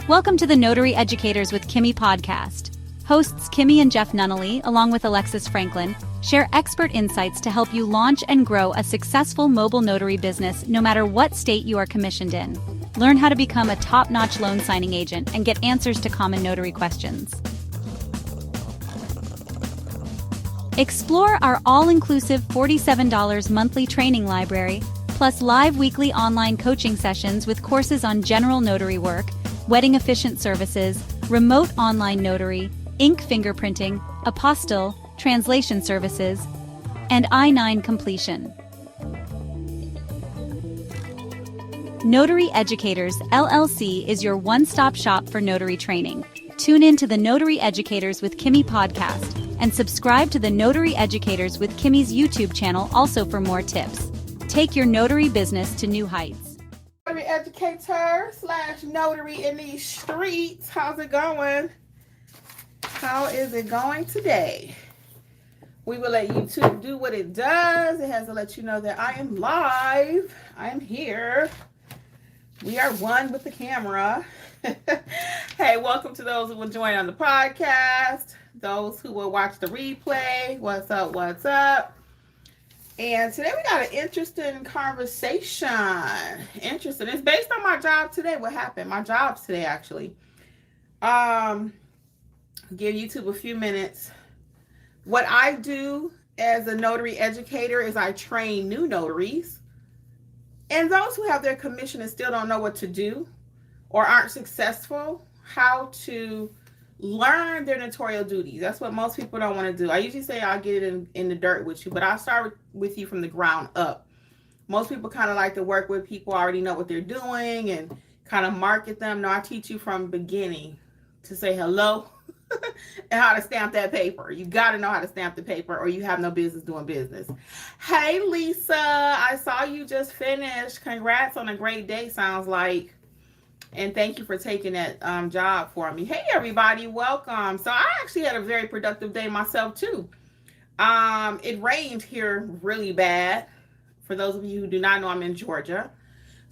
Welcome to the Notary Educators with Kimmi Podcast. Hosts Kimmi and Jeff Nunnally, along with Alexis Franklin, share expert insights to help you launch and grow a successful mobile notary business no matter what state you are commissioned in. Learn how to become a top-notch loan signing agent and get answers to common notary questions. Explore our all-inclusive $47 monthly training library, plus live weekly online coaching sessions with courses on general notary work, wedding efficient services, remote online notary, ink fingerprinting, apostille, translation services, and I-9 completion. Notary Educators, LLC is your one-stop shop for notary training. Tune in to the Notary Educators with Kimmi podcast and subscribe to the Notary Educators with Kimmi's YouTube channel also for more tips. Take your notary business to new heights. Notary educator / notary in these streets. How's it going? How is it going today? We will let YouTube do what it does. It has to let you know that I am live. I am here. We are one with the camera. Hey, welcome to those who will join on the podcast. Those who will watch the replay. What's up? What's up? And today we got an interesting conversation. Interesting. It's based on my job today. What happened? My jobs today, actually. Give YouTube a few minutes. What I do as a notary educator is I train new notaries and those who have their commission and still don't know what to do or aren't successful, how to learn their notarial duties. That's what most people don't want to do. I usually say I'll get it in the dirt with you, but I'll start with you from the ground up. Most people kind of like to work with people who already know what they're doing and kind of market them. No, I teach you from beginning to say hello and how to stamp that paper. You got to know how to stamp the paper or you have no business doing business. Hey, Lisa, I saw you just finished. Congrats on a great day, sounds like. And thank you for taking that job for me. Hey, everybody, welcome. So I actually had a very productive day myself, too. It rained here really bad. For those of you who do not know, I'm in Georgia.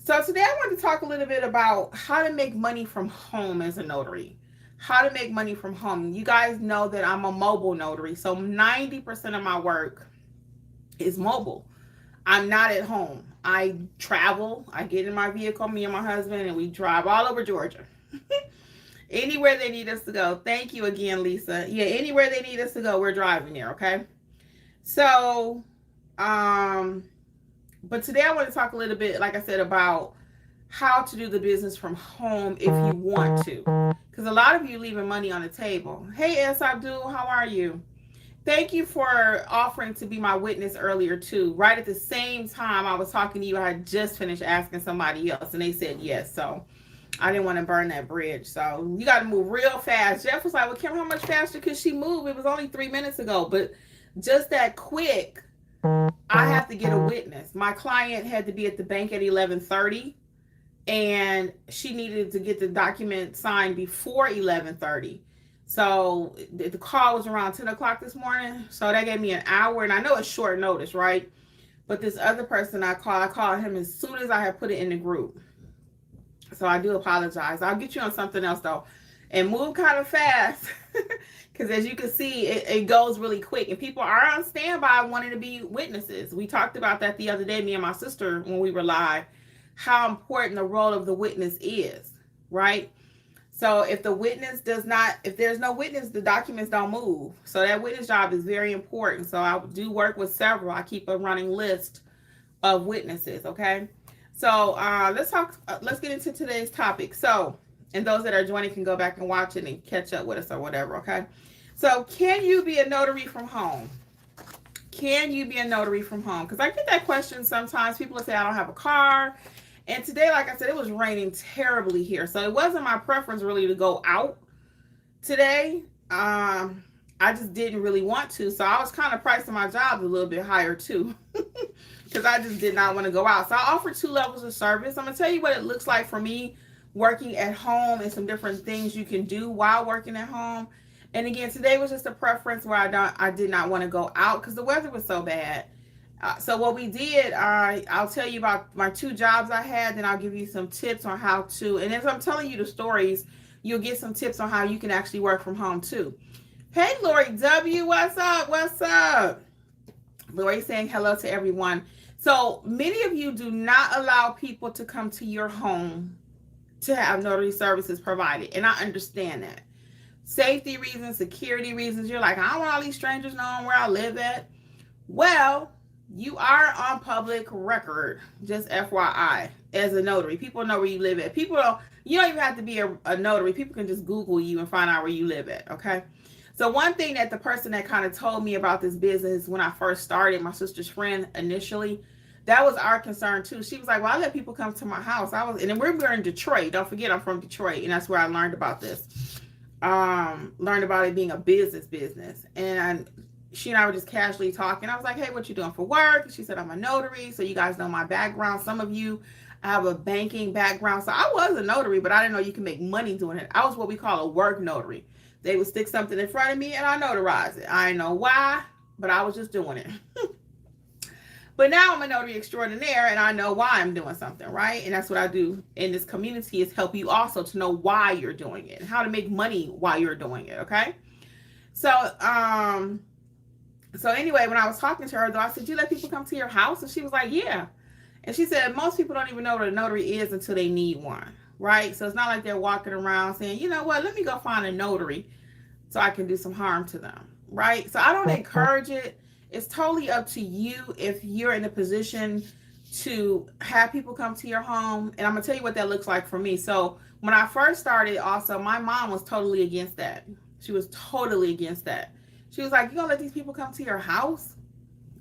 So today I want to talk a little bit about how to make money from home as a notary. How to make money from home. You guys know that I'm a mobile notary. So 90% of my work is mobile. I'm not at home. I travel. I get in my vehicle, me and my husband, and we drive all over Georgia. Anywhere they need us to go. Thank you again, Lisa. Yeah, anywhere they need us to go, we're driving there, okay? So, but today I want to talk a little bit, like I said, about how to do the business from home if you want to. Because a lot of you leaving money on the table. Hey, S. Abdul, how are you? Thank you for offering to be my witness earlier, too. Right at the same time I was talking to you, I had just finished asking somebody else, and they said yes. So I didn't want to burn that bridge. So you got to move real fast. Jeff was like, well, Kim, how much faster could she move? It was only 3 minutes ago. But just that quick, I have to get a witness. My client had to be at the bank at 11:30, and she needed to get the document signed before 11:30. So the call was around 10 o'clock this morning. So that gave me an hour. And I know it's short notice, right? But this other person I called him as soon as I had put it in the group. So I do apologize. I'll get you on something else, though. And move kind of fast. Because as you can see, it goes really quick. And people are on standby wanting to be witnesses. We talked about that the other day, me and my sister, when we were live. How important the role of the witness is, right? So if the witness if there's no witness, the documents don't move. So that witness job is very important. So I do work with several. I keep a running list of witnesses, okay? So let's get into today's topic. So, and those that are joining can go back and watch it and catch up with us or whatever, okay? So can you be a notary from home? Can you be a notary from home? Because I get that question sometimes. People will say, I don't have a car. And today, like I said, it was raining terribly here. So it wasn't my preference really to go out today. I just didn't really want to. So I was kind of pricing my jobs a little bit higher too. Because I just did not want to go out. So I offer 2 levels of service. I'm going to tell you what it looks like for me working at home and some different things you can do while working at home. And again, today was just a preference where I did not want to go out because the weather was so bad. So what we did, I'll tell you about my 2 jobs I had, then I'll give you some tips on how to, and as I'm telling you the stories, you'll get some tips on how you can actually work from home too. Hey, Lori W, what's up? What's up? Lori saying hello to everyone. So many of you do not allow people to come to your home to have notary services provided. And I understand that. Safety reasons, security reasons. You're like, I don't want all these strangers knowing where I live at. Well, you are on public record, just FYI, as a notary. People know where you live at. You don't even have to be a notary. People can just Google you and find out where you live at, okay? So one thing that the person that kind of told me about this business when I first started, my sister's friend initially, that was our concern too. She was like, well, I let people come to my house. And then we're in Detroit. Don't forget, I'm from Detroit, and that's where I learned about this. Learned about it being a business. And she and I were just casually talking. I was like, hey, what you doing for work? She said, I'm a notary. So you guys know my background. Some of you, I have a banking background. So I was a notary, but I didn't know you can make money doing it. I was what we call a work notary. They would stick something in front of me and I notarize it. I didn't know why, but I was just doing it. But now I'm a notary extraordinaire and I know why I'm doing something, right? And that's what I do in this community, is help you also to know why you're doing it and how to make money while you're doing it, okay? So anyway, when I was talking to her, though, I said, you let people come to your house? And she was like, yeah. And she said, most people don't even know what a notary is until they need one, right? So it's not like they're walking around saying, you know what, let me go find a notary so I can do some harm to them, right? So I don't encourage it. It's totally up to you if you're in a position to have people come to your home. And I'm going to tell you what that looks like for me. So when I first started, also, my mom was totally against that. She was totally against that. She was like, you going to let these people come to your house?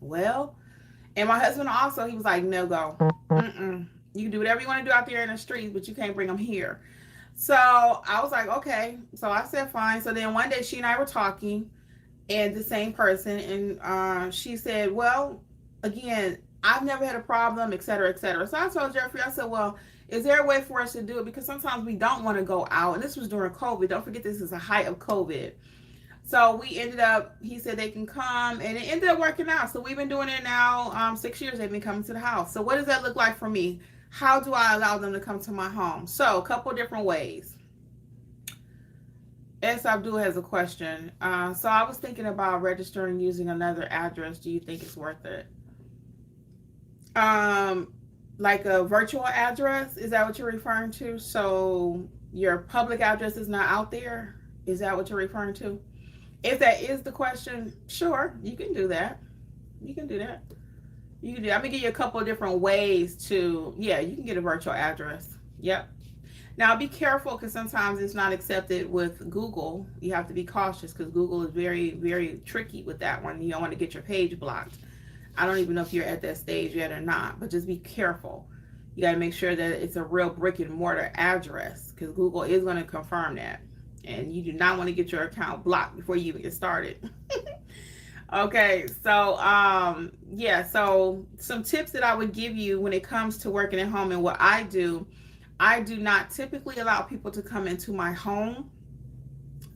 Well, and my husband also, he was like, no go. You can do whatever you want to do out there in the streets, but you can't bring them here. So I was like, okay. So I said, fine. So then one day she and I were talking, and the same person, and she said, well, again, I've never had a problem, et cetera, et cetera. So I told Jeffrey, I said, well, is there a way for us to do it? Because sometimes we don't want to go out. And this was during COVID. Don't forget, this is the height of COVID. So we ended up, he said they can come, and it ended up working out. So we've been doing it now 6 years. They've been coming to the house. So what does that look like for me? How do I allow them to come to my home? So a couple different ways. S. Abdul has a question. So I was thinking about registering using another address. Do you think it's worth it? Like a virtual address? Is that what you're referring to? So your public address is not out there? Is that what you're referring to? If that is the question, sure, you can do that. You can do that. I'm going to give you a couple of different ways to, you can get a virtual address. Yep. Now, be careful, because sometimes it's not accepted with Google. You have to be cautious, because Google is very, very tricky with that one. You don't want to get your page blocked. I don't even know if you're at that stage yet or not, but just be careful. You got to make sure that it's a real brick and mortar address, because Google is going to confirm that. And you do not want to get your account blocked before you even get started. Okay, so so some tips that I would give you when it comes to working at home and what I do not typically allow people to come into my home.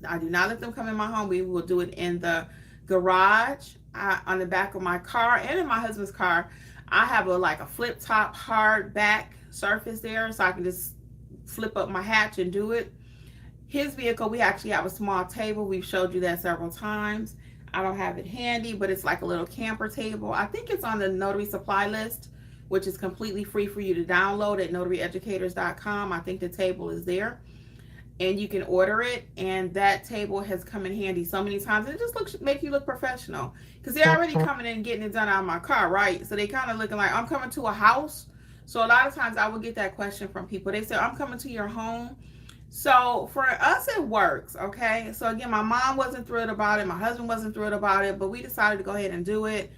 I do not let them come in my home. We will do it in the garage, on the back of my car, and in my husband's car. I have a flip top hard back surface there, so I can just flip up my hatch and do it. His vehicle, we actually have a small table. We've showed you that several times. I don't have it handy, but it's like a little camper table. I think it's on the notary supply list, which is completely free for you to download at notaryeducators.com. I think the table is there, and you can order it. And that table has come in handy so many times. It just make you look professional, because they're already coming in and getting it done out of my car, right? So they kind of looking like, I'm coming to a house. So a lot of times I will get that question from people. They say, I'm coming to your home. So for us, it works, okay? So again, my mom wasn't thrilled about it. My husband wasn't thrilled about it, but we decided to go ahead and do it.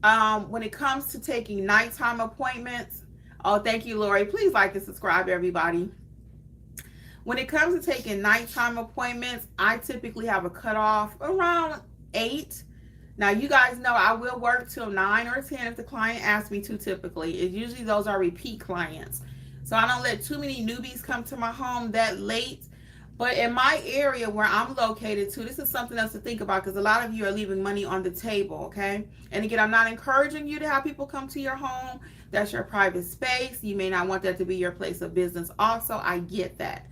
When it comes to taking nighttime appointments, thank you, Lori. Please like and subscribe, everybody. When it comes to taking nighttime appointments, I typically have a cutoff around 8. Now, you guys know I will work till 9 or 10 if the client asks me to typically. Usually those are repeat clients. So I don't let too many newbies come to my home that late. But in my area where I'm located too, this is something else to think about, because a lot of you are leaving money on the table, okay? And again, I'm not encouraging you to have people come to your home. That's your private space. You may not want that to be your place of business also. I get that.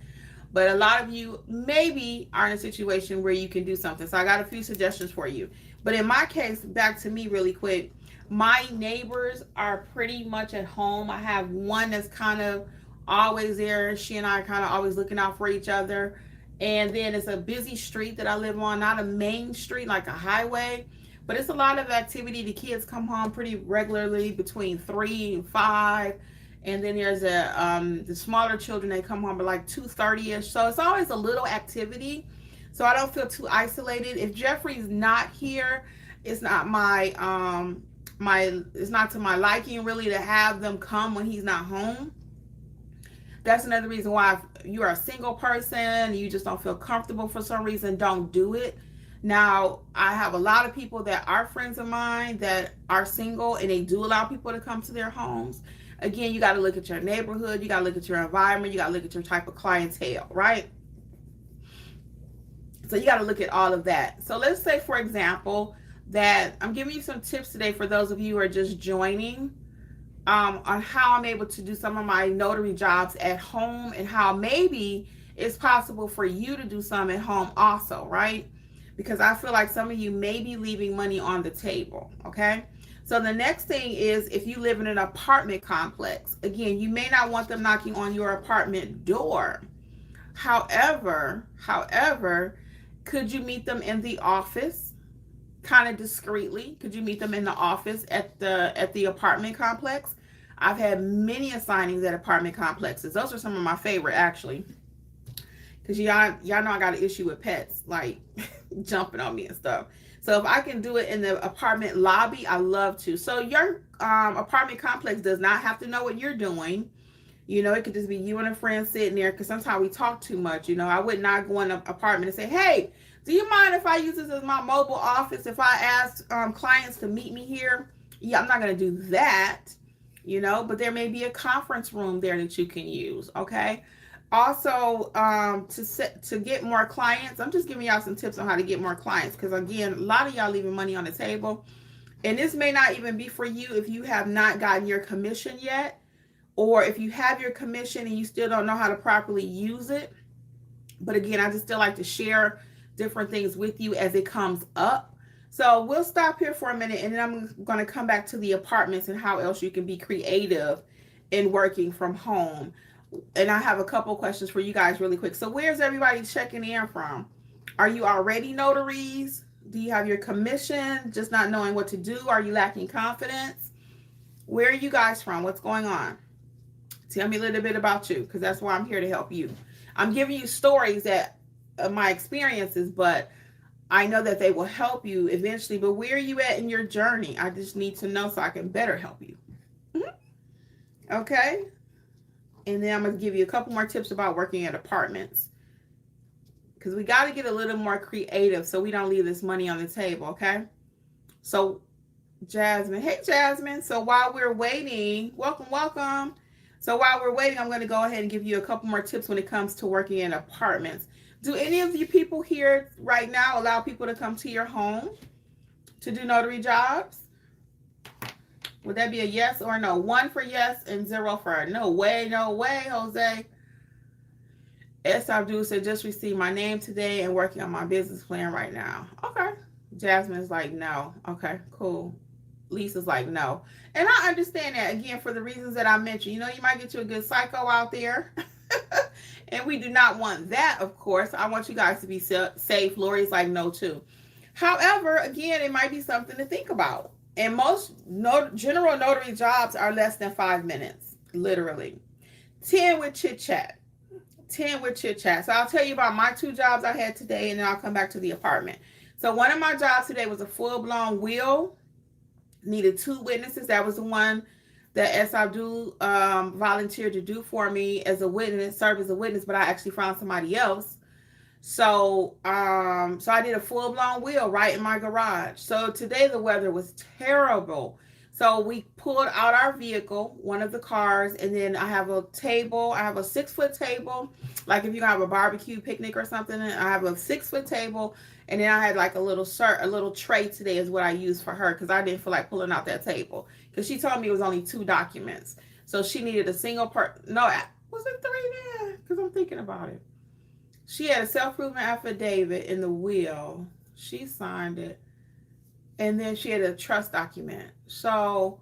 But a lot of you maybe are in a situation where you can do something. So I got a few suggestions for you. But in my case, back to me really quick, my neighbors are pretty much at home. I have one that's kind of always there. She and I are kind of always looking out for each other. And then it's a busy street that I live on, not a main street like a highway, but it's a lot of activity. The kids come home pretty regularly between 3 and 5. And then there's the smaller children, they come home at like 2:30ish. So it's always a little activity. So I don't feel too isolated. If Jeffrey's not here, it's not it's not to my liking really to have them come when he's not home. That's another reason why if you are a single person, you just don't feel comfortable for some reason, don't do it. Now, I have a lot of people that are friends of mine that are single, and they do allow people to come to their homes. Again, you got to look at your neighborhood, you got to look at your environment, you got to look at your type of clientele, right? So you got to look at all of that. So let's say, for example, that I'm giving you some tips today for those of you who are just joining on how I'm able to do some of my notary jobs at home, and how maybe it's possible for you to do some at home also, right? Because I feel like some of you may be leaving money on the table, okay? So the next thing is, if you live in an apartment complex, again, you may not want them knocking on your apartment door. However, could you meet them in the office, kind of discreetly? Could you meet them in the office at the apartment complex? I've had many assignings at apartment complexes. Those are some of my favorite, actually, because y'all know I got an issue with pets, like jumping on me and stuff. So if I can do it in the apartment lobby, I love to. So your apartment complex does not have to know what you're doing. You know, it could just be you and a friend sitting there, because sometimes we talk too much. You know, I would not go in an apartment and say, hey, do you mind if I use this as my mobile office? If I ask clients to meet me here? Yeah, I'm not going to do that, you know, but there may be a conference room there that you can use, okay? Also, to get more clients, I'm just giving y'all some tips on how to get more clients, because again, a lot of y'all leaving money on the table, and this may not even be for you if you have not gotten your commission yet, or if you have your commission and you still don't know how to properly use it. But again, I just still like to share different things with you as it comes up. So we'll stop here for a minute, and then I'm going to come back to the apartments and how else you can be creative in working from home. And I have a couple questions for you guys really quick. So where's everybody checking in from? Are you already notaries? Do you have your commission, just not knowing what to do? Are you lacking confidence? Where are you guys from? What's going on? Tell me a little bit about you, because that's why I'm here to help you. I'm giving you stories that my experiences, but I know that they will help you eventually. But where are you at in your journey? I just need to know so I can better help you. Okay. And then I'm going to give you a couple more tips about working at apartments, because we got to get a little more creative so we don't leave this money on the table, okay? So Jasmine, hey Jasmine. So while we're waiting, welcome. So while we're waiting, I'm going to go ahead and give you a couple more tips when it comes to working in apartments. Do any of you people here right now allow people to come to your home to do notary jobs? Would that be a yes or no? 1 for yes and 0 for no way, Jose. S. Abdul said, just received my name today and working on my business plan right now. Okay. Jasmine's like, no. Okay, cool. Lisa's like, no. And I understand that, again, for the reasons that I mentioned. You know, you might get you a good psycho out there. And we do not want that, of course. I want you guys to be safe. Lori's like, no, too. However, again, it might be something to think about. And most general notary jobs are less than 5 minutes, literally. 10 with chit chat. So I'll tell you about my 2 jobs I had today, and then I'll come back to the apartment. So one of my jobs today was a full-blown will. Needed 2 witnesses. That was the one that S. Abdul volunteered to do for me as a witness, serve as a witness, but I actually found somebody else. So I did a full-blown wheel right in my garage. So today the weather was terrible. So we pulled out our vehicle, one of the cars, and then I have a table. I have a 6-foot table, like if you have a barbecue picnic or something. I have a 6-foot table, and then I had like a little tray today is what I used for her, because I didn't feel like pulling out that table, because she told me it was only 2 documents. So she needed a single part. No, was it 3 now? Because I'm thinking about it. She had a self-proven affidavit in the will. She signed it. And then she had a trust document. So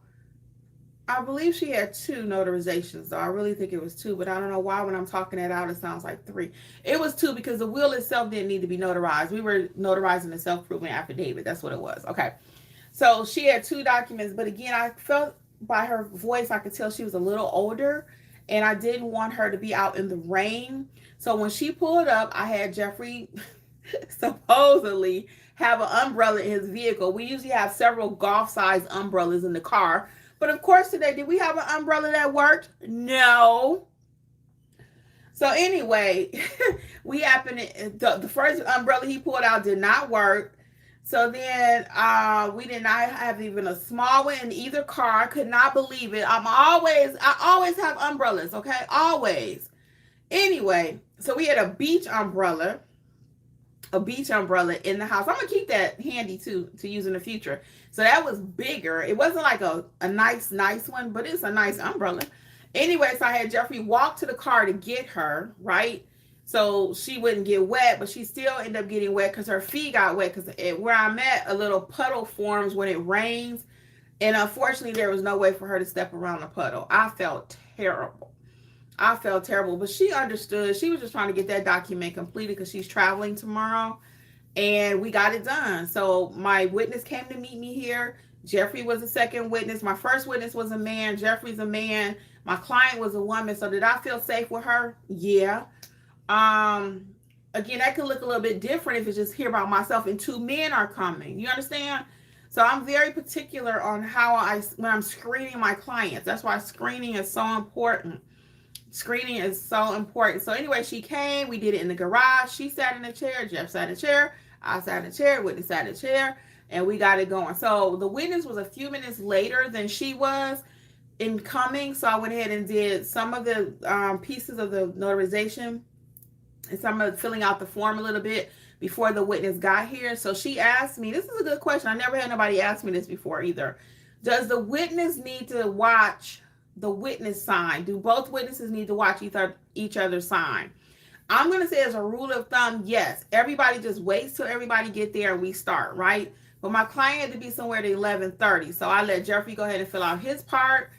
I believe she had 2 notarizations, though. I really think it was 2, but I don't know why when I'm talking it out, it sounds like 3. It was 2 because the will itself didn't need to be notarized. We were notarizing the self-proven affidavit. That's what it was. Okay. So she had 2 documents, but again, I felt by her voice, I could tell she was a little older, and I didn't want her to be out in the rain. So when she pulled up, I had Jeffrey supposedly have an umbrella in his vehicle. We usually have several golf-sized umbrellas in the car. But of course today, did we have an umbrella that worked? No. So anyway, we happened to, the first umbrella he pulled out did not work. So then we did not have even a small one in either car. I could not believe it. I always have umbrellas, okay? Always. Anyway, so we had a beach umbrella in the house. I'm gonna keep that handy too to use in the future. So that was bigger. It wasn't like a nice one, but it's a nice umbrella. Anyway, so I had Jeffrey walk to the car to get her, right? So she wouldn't get wet, but she still ended up getting wet because her feet got wet because where I'm at, a little puddle forms when it rains. And unfortunately, there was no way for her to step around the puddle. I felt terrible, but she understood. She was just trying to get that document completed because she's traveling tomorrow, and we got it done. So my witness came to meet me here. Jeffrey was the second witness. My first witness was a man. Jeffrey's a man. My client was a woman. So did I feel safe with her? Yeah. Again, that could look a little bit different if it's just here by myself and 2 men are coming. You understand? So I'm very particular on when I'm screening my clients. That's why screening is so important. Screening is so important. So anyway, she came. We did it in the garage. She sat in a chair. Jeff sat in a chair. I sat in a chair. Witness sat in a chair. And we got it going. So the witness was a few minutes later than she was in coming. So I went ahead and did some of the pieces of the notarization and some of filling out the form a little bit before the witness got here. So she asked me, this is a good question. I never had nobody ask me this before either. Does the witness need to watch the witness sign? Do both witnesses need to watch each other sign? I'm going to say as a rule of thumb, yes. Everybody just waits till everybody get there and we start, right? But my client had to be somewhere at 11:30. So I let Jeffrey go ahead and fill out his part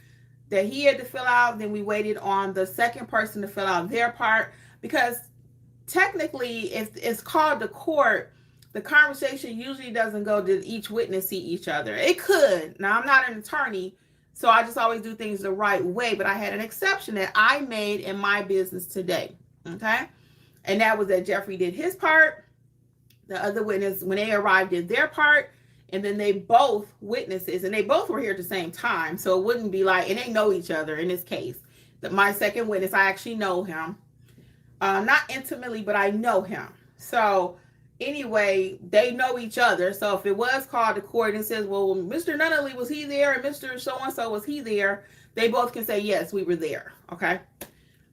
that he had to fill out. Then we waited on the second person to fill out their part because technically, if it's called to court, the conversation usually doesn't go to each witness see each other. It could. Now, I'm not an attorney, so I just always do things the right way. But I had an exception that I made in my business today. Okay? And that was that Jeffrey did his part. The other witness, when they arrived, did their part. And then they both witnesses, and they both were here at the same time. So it wouldn't be like, and they know each other in this case. My second witness, I actually know him. Not intimately, but I know him. So anyway, they know each other. So if it was called to court and says, well, Mr. Nunnally, was he there? And Mr. So-and-so, was he there? They both can say, yes, we were there. Okay.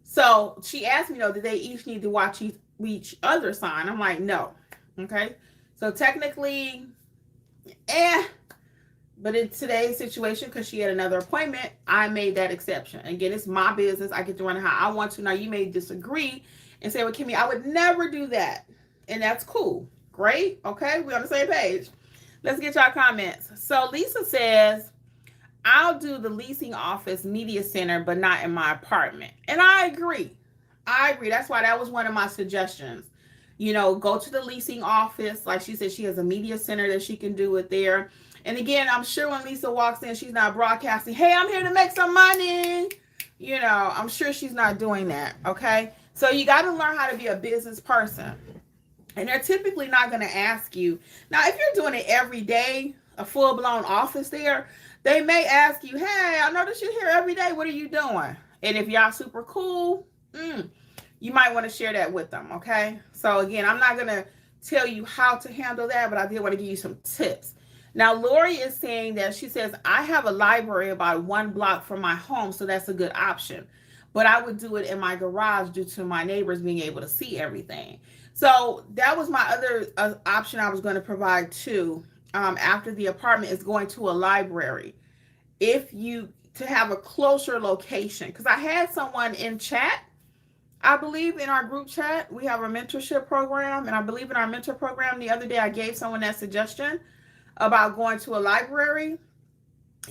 So she asked me, though, did they each need to watch each other sign? I'm like, no. Okay. So technically, but in today's situation, because she had another appointment, I made that exception. Again, it's my business. I get to run it how I want to. Now, you may disagree and say, well, Kimmi, I would never do that. And that's cool. Great. Okay. We're on the same page. Let's get y'all comments. So Lisa says, I'll do the leasing office media center, but not in my apartment. And I agree. That's why that was one of my suggestions. You know, go to the leasing office. Like she said, she has a media center that she can do it there. And again, I'm sure when Lisa walks in, she's not broadcasting, hey, I'm here to make some money. You know, I'm sure she's not doing that. Okay. So you got to learn how to be a business person. And they're typically not going to ask you. Now, if you're doing it every day, a full-blown office there, they may ask you, hey, I noticed you're here every day. What are you doing? And if y'all super cool, you might want to share that with them, okay? So, again, I'm not going to tell you how to handle that, but I did want to give you some tips. Now, Lori is saying that she says, I have a library about 1 block from my home, so that's a good option. But I would do it in my garage due to my neighbors being able to see everything. So that was my other option I was going to provide too. After the apartment is going to a library. To have a closer location. Because I had someone in chat. I believe in our group chat, we have a mentorship program. And I believe in our mentor program, the other day I gave someone that suggestion about going to a library.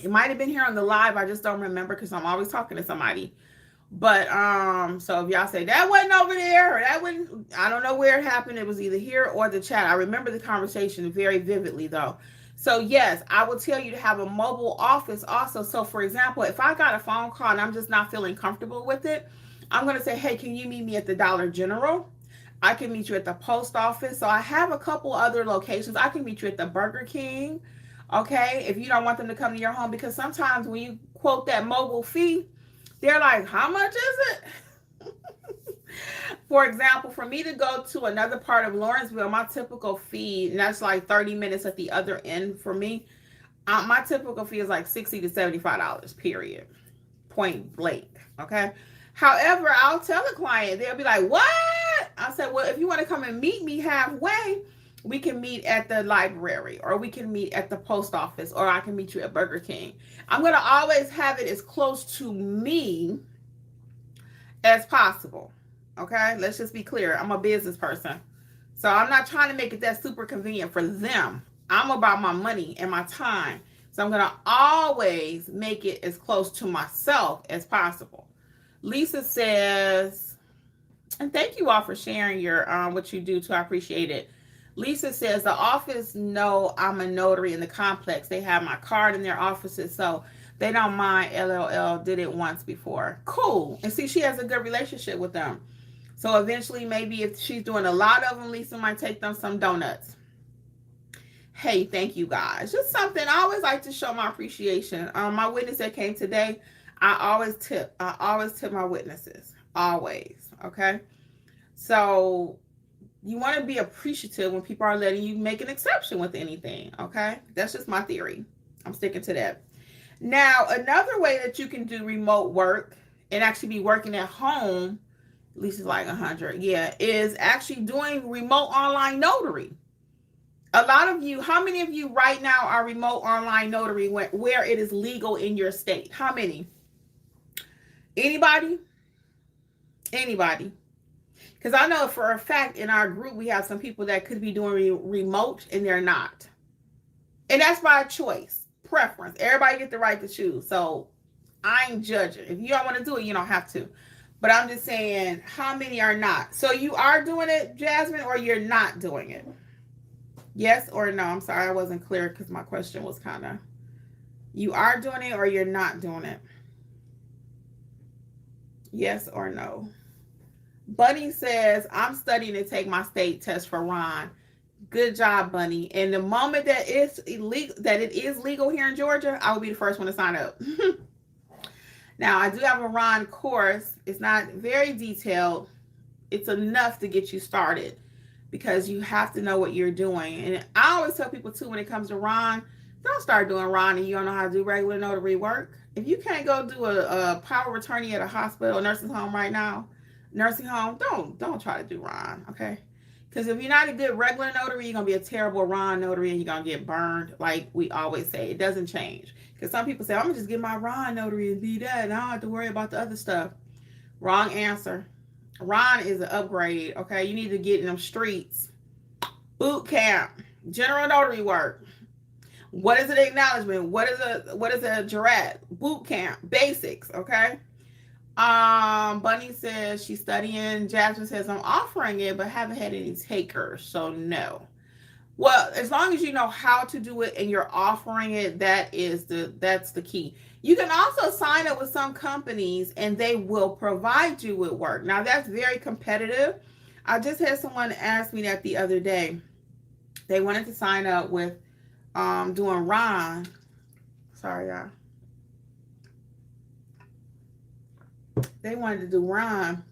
It might have been here on the live. I just don't remember because I'm always talking to somebody. But so if y'all say that wasn't over there or that wasn't, I don't know where it happened. It was either here or the chat. I remember the conversation very vividly though. So yes, I will tell you to have a mobile office also. So for example, if I got a phone call and I'm just not feeling comfortable with it, I'm going to say, hey, can you meet me at the Dollar General? I can meet you at the post office. So I have a couple other locations. I can meet you at the Burger King. Okay. If you don't want them to come to your home, because sometimes when you quote that mobile fee, they're like, how much is it? For example, for me to go to another part of Lawrenceville, my typical fee, and that's like 30 minutes at the other end for me, my typical fee is like $60 to $75, period. Point blank. Okay. However, I'll tell the client, they'll be like, what? I said, well, if you want to come and meet me halfway, we can meet at the library, or we can meet at the post office, or I can meet you at Burger King. I'm going to always have it as close to me as possible. Okay, let's just be clear. I'm a business person. So I'm not trying to make it that super convenient for them. I'm about my money and my time. So I'm going to always make it as close to myself as possible. Lisa says, and thank you all for sharing your what you do too. I appreciate it. Lisa says, the office know I'm a notary in the complex. They have my card in their offices, so they don't mind. LLL did it once before. Cool. And see, she has a good relationship with them. So eventually, maybe if she's doing a lot of them, Lisa might take them some donuts. Hey, thank you guys. Just something. I always like to show my appreciation. My witness that came today, I always tip my witnesses. Always. Okay. So you want to be appreciative when people are letting you make an exception with anything. Okay. That's just my theory. I'm sticking to that. Now, another way that you can do remote work and actually be working at home, at least it's like 100, yeah, is actually doing remote online notary. A lot of you, how many of you right now are remote online notary where it is legal in your state? How many? Anybody? Anybody? Because I know for a fact in our group, we have some people that could be doing remote and they're not. And that's by choice, preference. Everybody get the right to choose. So I ain't judging. If you don't want to do it, you don't have to. But I'm just saying, how many are not? So you are doing it, Jasmine, or you're not doing it? Yes or no? I'm sorry, I wasn't clear because my question was kind of, you are doing it or you're not doing it? Yes or no? Bunny says, I'm studying to take my state test for Ron. Good job, Bunny. And the moment that it's illegal, that it is legal here in Georgia, I will be the first one to sign up. Now, I do have a Ron course. It's not very detailed. It's enough to get you started because you have to know what you're doing. And I always tell people too, when it comes to Ron, don't start doing Ron and you don't know how to do regular notary work. If you can't go do a power of attorney at a hospital, nursing home right now, nursing home, don't try to do Ron, okay? Because if you're not a good regular notary, you're going to be a terrible Ron notary and you're going to get burned. Like we always say, it doesn't change. Because some people say, I'm going to just get my Ron notary and be that, and I don't have to worry about the other stuff. Wrong answer. Ron is an upgrade, okay? You need to get in them streets. Boot camp. General notary work. What is an acknowledgement? What is a jurat? Boot camp. Basics, okay? Bunny says she's studying. Jasmine says I'm offering it, but haven't had any takers, so no. Well, as long as you know how to do it and you're offering it, that's the key. You can also sign up with some companies and they will provide you with work. Now that's very competitive. I just had someone ask me that the other day. They wanted to sign up with doing Ron. Sorry, y'all. They wanted to do Ron,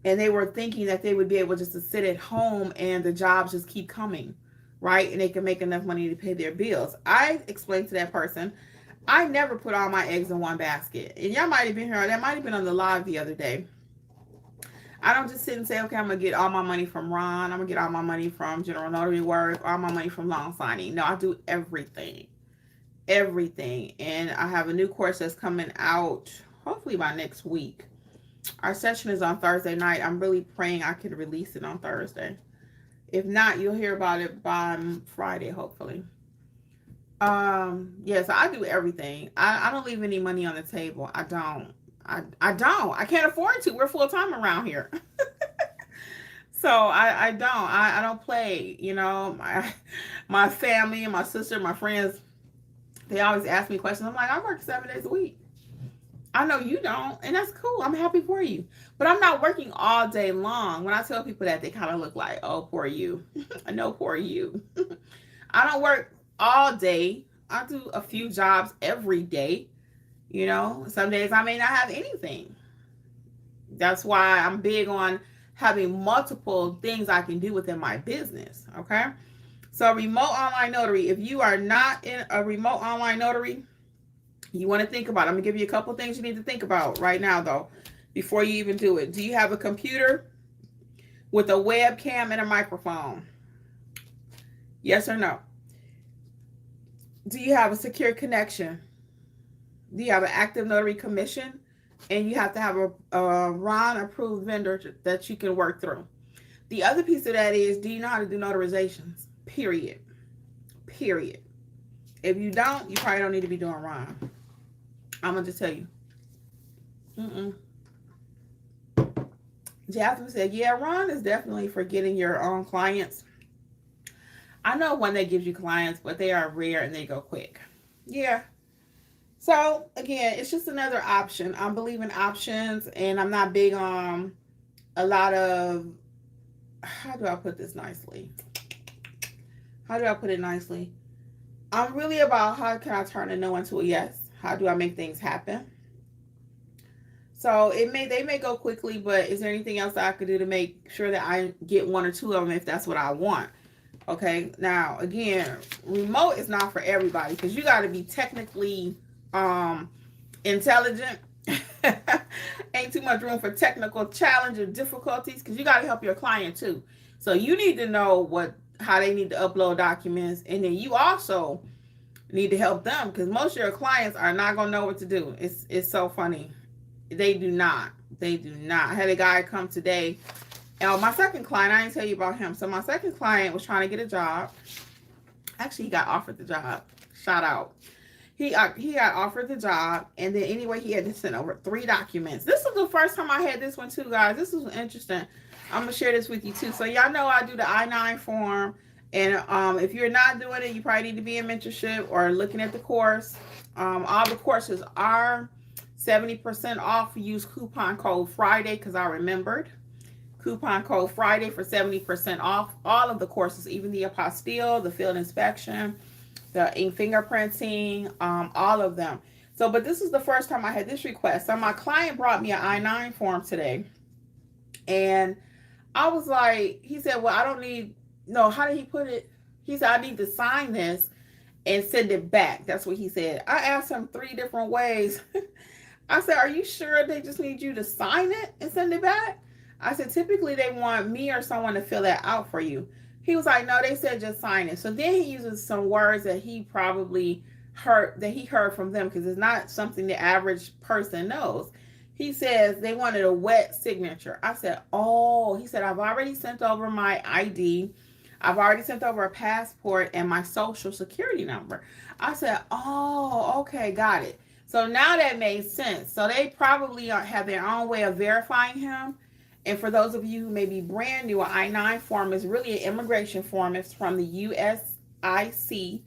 and they were thinking that they would be able just to sit at home and the jobs just keep coming, right? And they can make enough money to pay their bills. I explained to that person, I never put all my eggs in one basket. And y'all might have been here, that might have been on the live the other day. I don't just sit and say, okay, I'm going to get all my money from Ron. I'm going to get all my money from general notary work, all my money from loan signing. No, I do everything. Everything. And I have a new course that's coming out hopefully by next week. Our session is on Thursday night. I'm really praying I could release it on Thursday. If not, you'll hear about it by Friday, hopefully. Yes, I do everything. I don't leave any money on the table. I don't. I don't. I can't afford to. We're full time around here. So I don't. I don't play. You know, my family and my sister, my friends, they always ask me questions. I'm like, I work 7 days a week. I know you don't, and that's cool. I'm happy for you. But I'm not working all day long. When I tell people that, they kind of look like, oh, poor you. I know, poor you. I don't work all day. I do a few jobs every day. You know, some days I may not have anything. That's why I'm big on having multiple things I can do within my business. Okay. So remote online notary, if you are not in a remote online notary, you want to think about it. I'm going to give you a couple things you need to think about right now, though, before you even do it. Do you have a computer with a webcam and a microphone? Yes or no? Do you have a secure connection? Do you have an active notary commission? And you have to have a Ron approved vendor that you can work through. The other piece of that is, do you know how to do notarizations? Period. Period. If you don't, you probably don't need to be doing Ron. I'm going to just tell you. Jasmine said, yeah, Ron is definitely for getting your own clients. I know one that gives you clients, but they are rare and they go quick. Yeah. So, again, it's just another option. I believe in options, and I'm not big on a lot of, how do I put this nicely? How do I put it nicely? I'm really about how can I turn a no into a yes? How do I make things happen? So they may go quickly, but is there anything else that I could do to make sure that I get one or two of them if that's what I want? Okay. Now, again, remote is not for everybody because you got to be technically intelligent. Ain't too much room for technical challenge or difficulties because you got to help your client too. So you need to know how they need to upload documents, and then you also need to help them because most of your clients are not gonna know what to do. It's so funny. They do not. I had a guy come today. My second client, I didn't tell you about him. So my second client was trying to get a job. Actually, he got offered the job. Shout out. He got offered the job, and then anyway, he had to send over 3 documents. This was the first time I had this one too, guys. This was interesting. I'm gonna share this with you too. So y'all know I do the I-9 form, and if you're not doing it, you probably need to be in mentorship or looking at the course. All the courses are 70% off. Use coupon code Friday because I remembered. Coupon code Friday for 70% off all of the courses, even the apostille, the field inspection, the ink fingerprinting, all of them. So, but this is the first time I had this request. So my client brought me an I-9 form today, and I was like, he said, well, I don't need, no, how did he put it? He said, I need to sign this and send it back. That's what he said. I asked him 3 different ways. I said, are you sure they just need you to sign it and send it back? I said, typically they want me or someone to fill that out for you. He was like, no, they said just sign it. So then he uses some words that he probably heard from them because it's not something the average person knows. He says they wanted a wet signature. I said, oh, he said, I've already sent over my ID. I've already sent over a passport and my social security number. I said, oh, okay, got it. So now that made sense. So they probably have their own way of verifying him. And for those of you who may be brand new, an I-9 form is really an immigration form. It's from the USIC,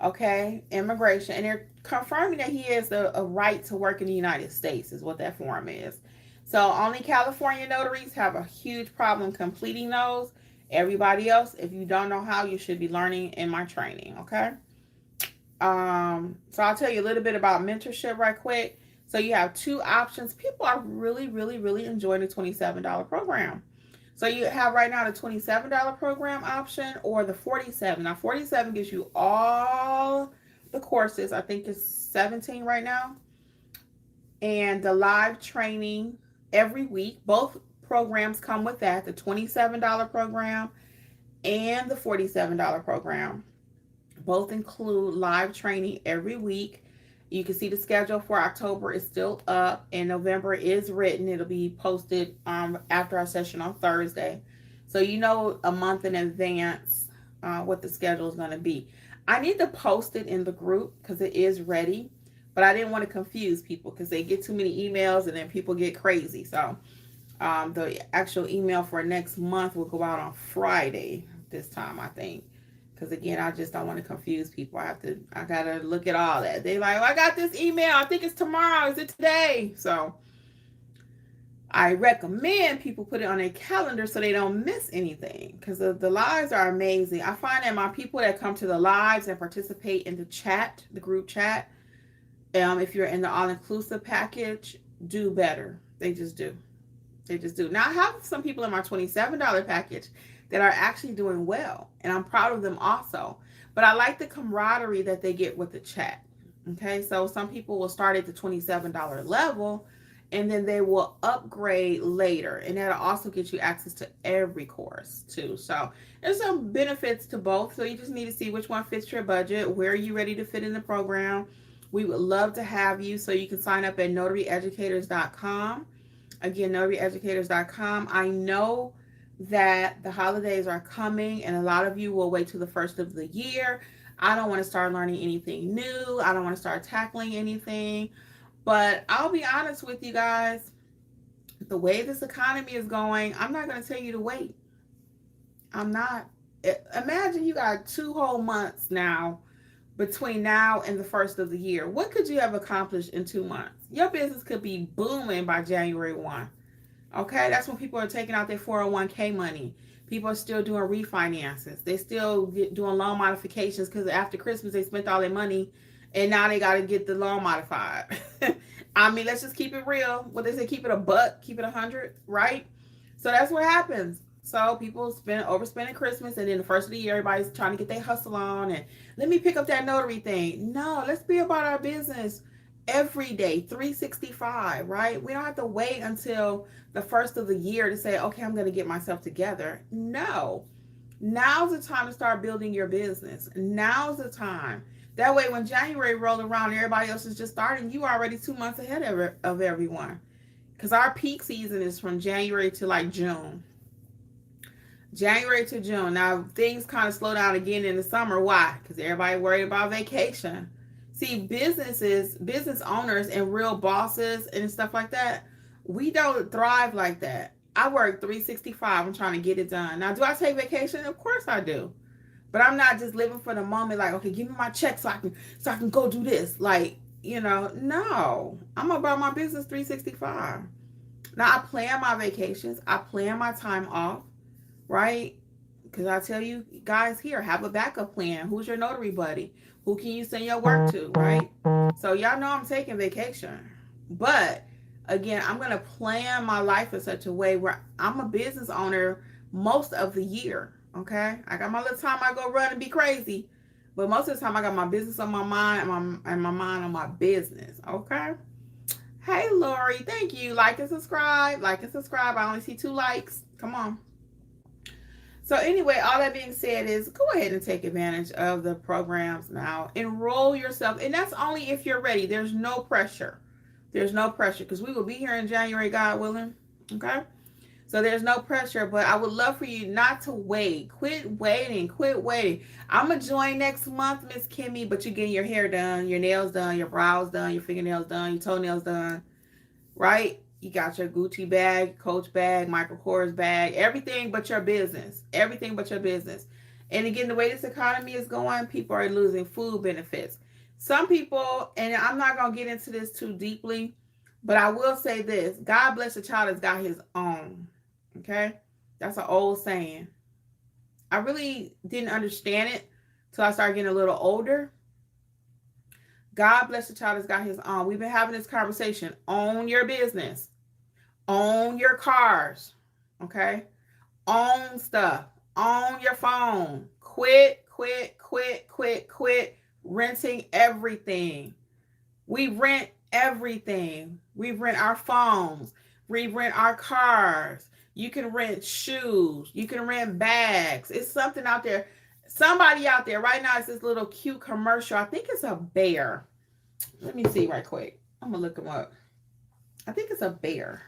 okay, immigration. And they're confirming that he has a right to work in the United States is what that form is. So only California notaries have a huge problem completing those. Everybody else, if you don't know how, you should be learning in my training, okay? So I'll tell you a little bit about mentorship right quick. So you have 2 options. People are really, really, really enjoying the $27 program. So you have right now the $27 program option or the $47. Now, $47 gives you all the courses. I think it's 17 right now. And the live training every week. Both programs come with that, the $27 program and the $47 program. Both include live training every week. You can see the schedule for October is still up, and November is written. It'll be posted after our session on Thursday. So you know a month in advance what the schedule is going to be. I need to post it in the group because it is ready, but I didn't want to confuse people because they get too many emails and then people get crazy. So the actual email for next month will go out on Friday this time, I think. Because again, I just don't want to confuse people. I gotta look at all that. They like, I got this email. I think it's tomorrow. Is it today? So I recommend people put it on their calendar so they don't miss anything. Because the lives are amazing. I find that my people that come to the lives and participate in the chat, the group chat, if you're in the all-inclusive package, do better. They just do. They just do. Now I have some people in my $27 package that are actually doing well, and I'm proud of them also. But I like the camaraderie that they get with the chat. Okay, so some people will start at the $27 level, and then they will upgrade later, and that'll also get you access to every course too. So there's some benefits to both. So you just need to see which one fits your budget. Where are you ready to fit in the program? We would love to have you, so you can sign up at notaryeducators.com. Again, notaryeducators.com. I know that the holidays are coming and a lot of you will wait till the first of the year. I don't want to start learning anything new. I don't want to start tackling anything. But I'll be honest with you guys, the way this economy is going, I'm not going to tell you to wait. I'm not. Imagine you got 2 whole months now between now and the first of the year. What could you have accomplished in 2 months? Your business could be booming by January 1. Okay, that's when people are taking out their 401k money. People are still doing refinances. They still doing loan modifications because after Christmas they spent all their money and now they got to get the loan modified. I mean, let's just keep it real. What they say, keep it a buck, keep it 100, right? So that's what happens. So people overspending Christmas, and then the first of the year, everybody's trying to get their hustle on and let me pick up that notary thing. No, let's be about our business every day, 365, right? We don't have to wait until the first of the year to say, okay, I'm going to get myself together. No, now's the time to start building your business. Now's the time. That way, when January rolls around, everybody else is just starting. You are already 2 months ahead of everyone. Because our peak season is from January to like June. January to June. Now, things kind of slow down again in the summer. Why? Because everybody worried about vacation. See, business owners and real bosses and stuff like that, we don't thrive like that. I work 365. I'm trying to get it done. Now, do I take vacation? Of course I do. But I'm not just living for the moment like, okay, give me my check so I can go do this. Like, no. I'm about my business 365. Now, I plan my vacations. I plan my time off, right? Because I tell you guys here, have a backup plan. Who's your notary buddy? Who can you send your work to, right? So y'all know I'm taking vacation. But again, I'm going to plan my life in such a way where I'm a business owner most of the year, okay? I got my little time I go run and be crazy. But most of the time I got my business on my mind and my mind on my business, okay? Hey, Lori, thank you. Like and subscribe. I only see 2 likes. Come on. So anyway, all that being said is go ahead and take advantage of the programs now. Enroll yourself. And that's only if you're ready. There's no pressure. There's no pressure because we will be here in January, God willing. Okay? So there's no pressure. But I would love for you not to wait. Quit waiting. I'm going to join next month, Miss Kimmi, but you're getting your hair done, your nails done, your brows done, your fingernails done, your toenails done. Right? You got your Gucci bag, Coach bag, Michael Kors bag, everything but your business. Everything but your business. And again, the way this economy is going, people are losing food benefits. Some people, and I'm not going to get into this too deeply, but I will say this. God bless the child that's got his own. Okay? That's an old saying. I really didn't understand it till I started getting a little older. God bless the child that's got his own. We've been having this conversation. Own your business. Own your cars. Okay? Own stuff. Own your phone. Quit renting everything. We rent everything. We rent our phones. We rent our cars. You can rent shoes. You can rent bags. It's something out there. Somebody out there right now is this little cute commercial. I think it's a bear. Let me see right quick. I'm going to look him up. I think it's a bear.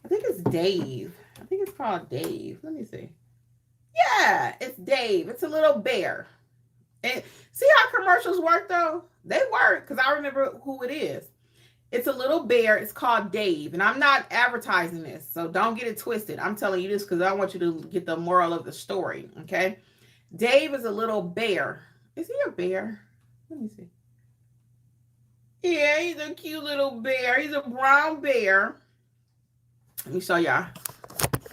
I think it's Dave. I think it's called Dave. Let me see. Yeah, it's Dave. It's a little bear. And see how commercials work though? They work because I remember who it is. It's a little bear. It's called Dave. And I'm not advertising this, so don't get it twisted. I'm telling you this because I want you to get the moral of the story, okay? Dave is a little bear. Is he a bear? Let me see. Yeah, he's a cute little bear. He's a brown bear. Let me show y'all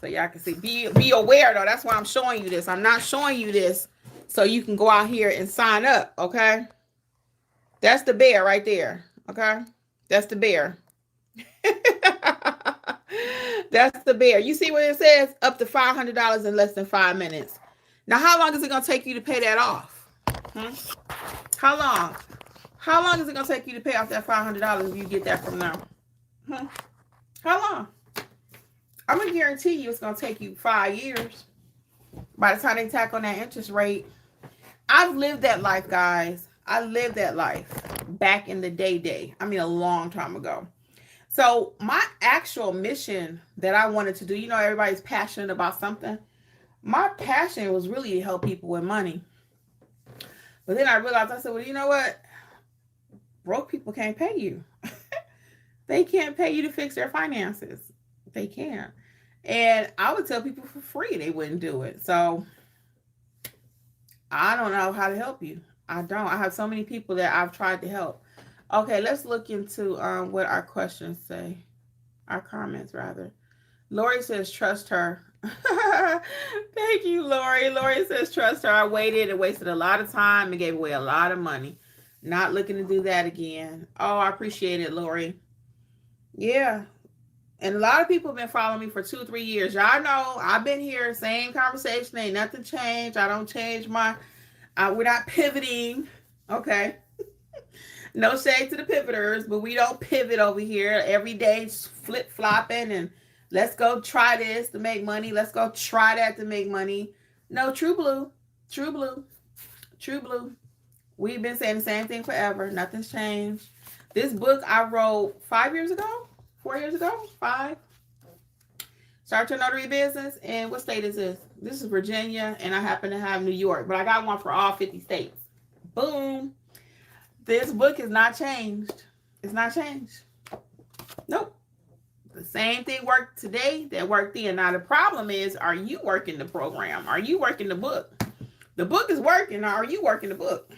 so y'all can see. Be aware though. That's why I'm showing you this. I'm not showing you this so you can go out here and sign up, okay? That's the bear right there, okay? That's the bear. That's the bear. You see what it says? Up to $500 in less than 5 minutes. Now, how long is it going to take you to pay that off? How long? How long is it going to take you to pay off that $500 if you get that from now? How long? I'm going to guarantee you it's going to take you 5 years. By the time they tack on that interest rate. I've lived that life, guys. I lived that life back in the day. I mean, a long time ago. So my actual mission that I wanted to do, you know, everybody's passionate about something. My passion was really to help people with money. But then I realized, I said, well, you know what? Broke people can't pay you. They can't pay you to fix their finances. They can't. And I would tell people for free they wouldn't do it. So I don't know how to help you. I don't. I have so many people that I've tried to help. Okay, let's look into what our questions say. Our comments, rather. Lori says, trust her. Thank you, Lori. Lori says, trust her. I waited and wasted a lot of time and gave away a lot of money. Not looking to do that again. Oh, I appreciate it, Lori. Yeah. And a lot of people have been following me for 2-3 years. Y'all know I've been here, same conversation. Ain't nothing changed. I don't change my... we're not pivoting. Okay. No shade to the pivoters, but we don't pivot over here. Every day flip-flopping and let's go try this to make money. Let's go try that to make money. No, true blue. True blue. True blue. We've been saying the same thing forever. Nothing's changed. This book I wrote 5 years ago. 4 years ago? 5. Start your notary business. And what state is this? This is Virginia, and I happen to have New York, but I got one for all 50 states. Boom. This book is not changed. It's not changed. Nope. The same thing worked today that worked then. Now, the problem is, are you working the program? Are you working the book? The book is working. Or are you working the book?